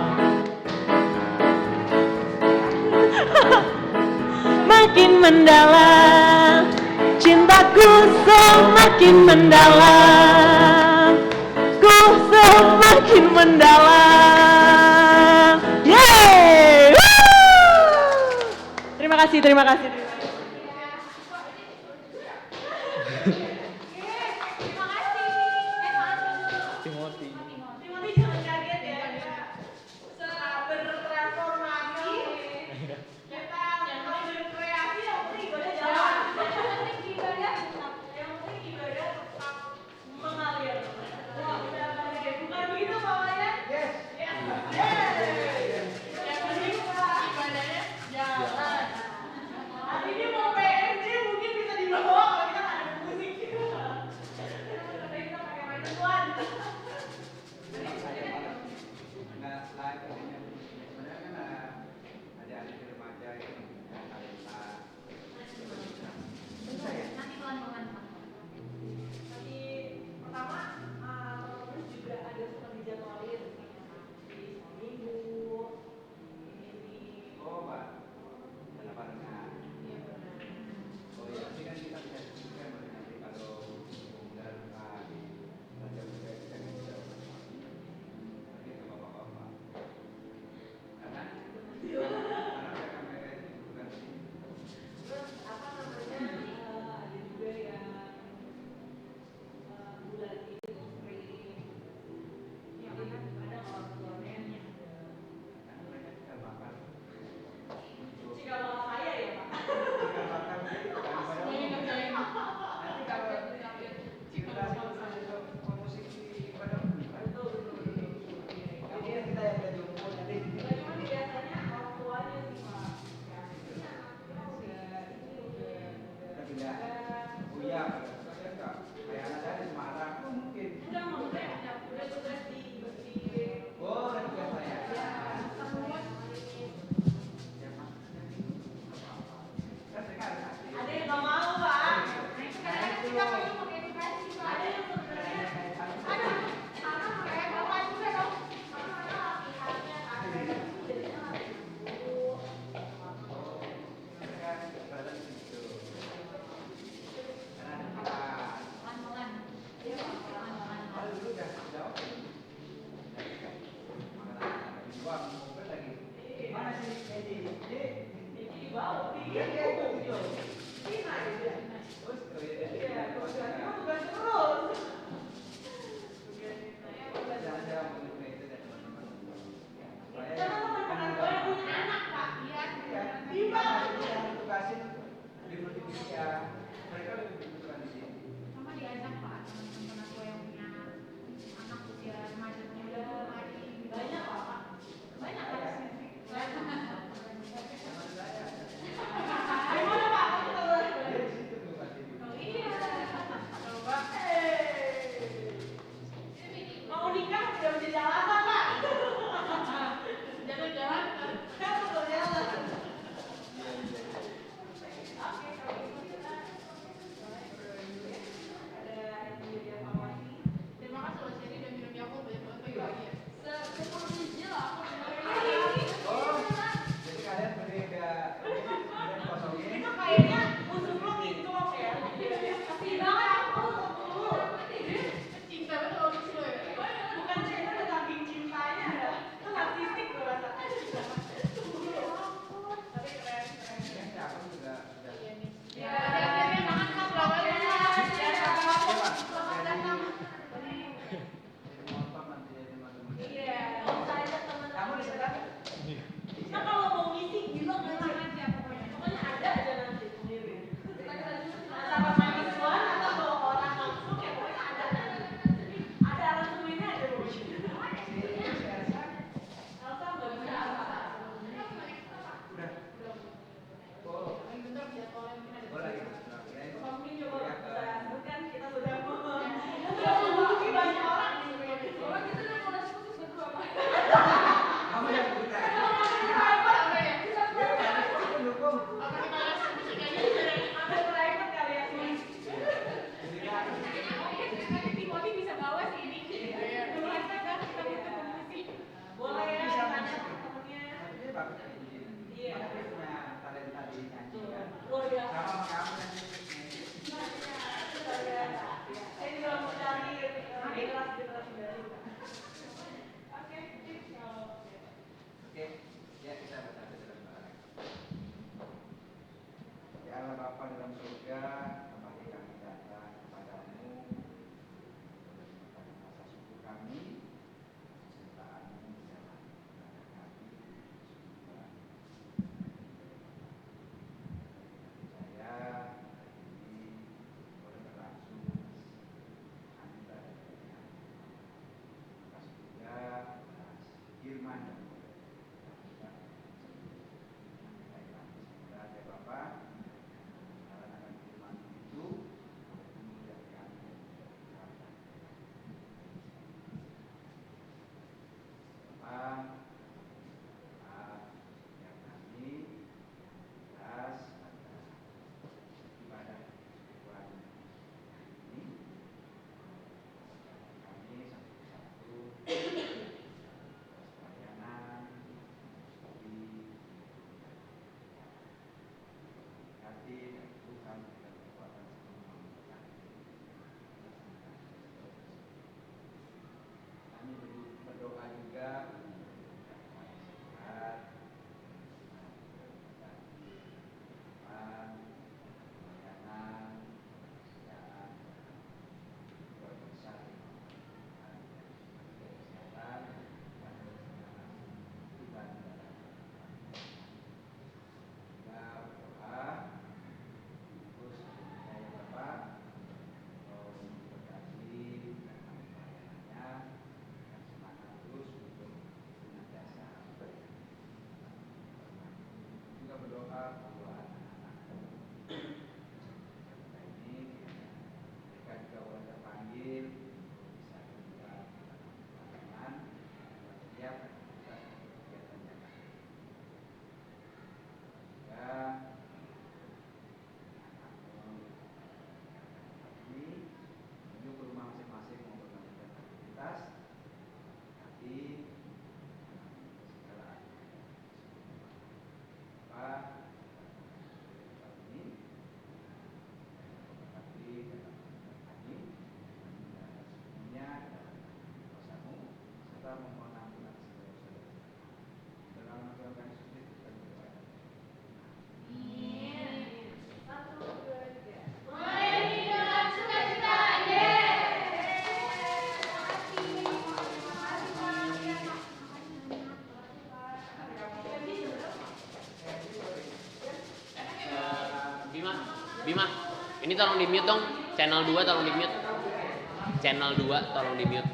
makin mendalam. Cintaku semakin mendalam. Ku semakin mendalam. Yeay! Woo! Terima kasih. Timothy. Jangan kaget ya. Bertransformasi. Kita berkreasi, yang penting ibadah jalan. Yang penting ibadah tetap mengalir. Bukan begitu Pak Wayan? Yes. Yang penting ibadahnya jalan. Hari ini mau PMJ mungkin bisa dibawa kalau kita nggak ada musik. Kita pakai mainan Tuhan. Ada yang nggak mau, Pak. Ya Allah Bapa dalam surga, kembali kami datang kepadamu pada masa syukur kami, cintaanmu dalam ibadah kami, saya ini boleh berlangsung antara atas juga atas firman dan ya Bapak, karena firman itu memuliakan Bapak, yang kami jelas pada ibadah Tuhan ini, kami satu-satu pelayanan di hati dan Tuhan dan kekuatan kami berdoa juga sehat, pelayanan, kesejahteraan, kesehatan, berdoa buat anak-anak ini, mereka juga boleh terpanggil bisa juga pelayanan setiap kegiatan juga ini menuju ke rumah masing-masing maupun melakukan aktivitas tapi segala apa ini tapi dalam kami semuanya dalam kuasa-Mu serta memohon ampunan segala dosa. Dalam nama Tuhan Yesus Kristus kami berdoa. Bima, ini tolong di mute dong. Channel 2 tolong di mute. Channel 2 tolong di mute.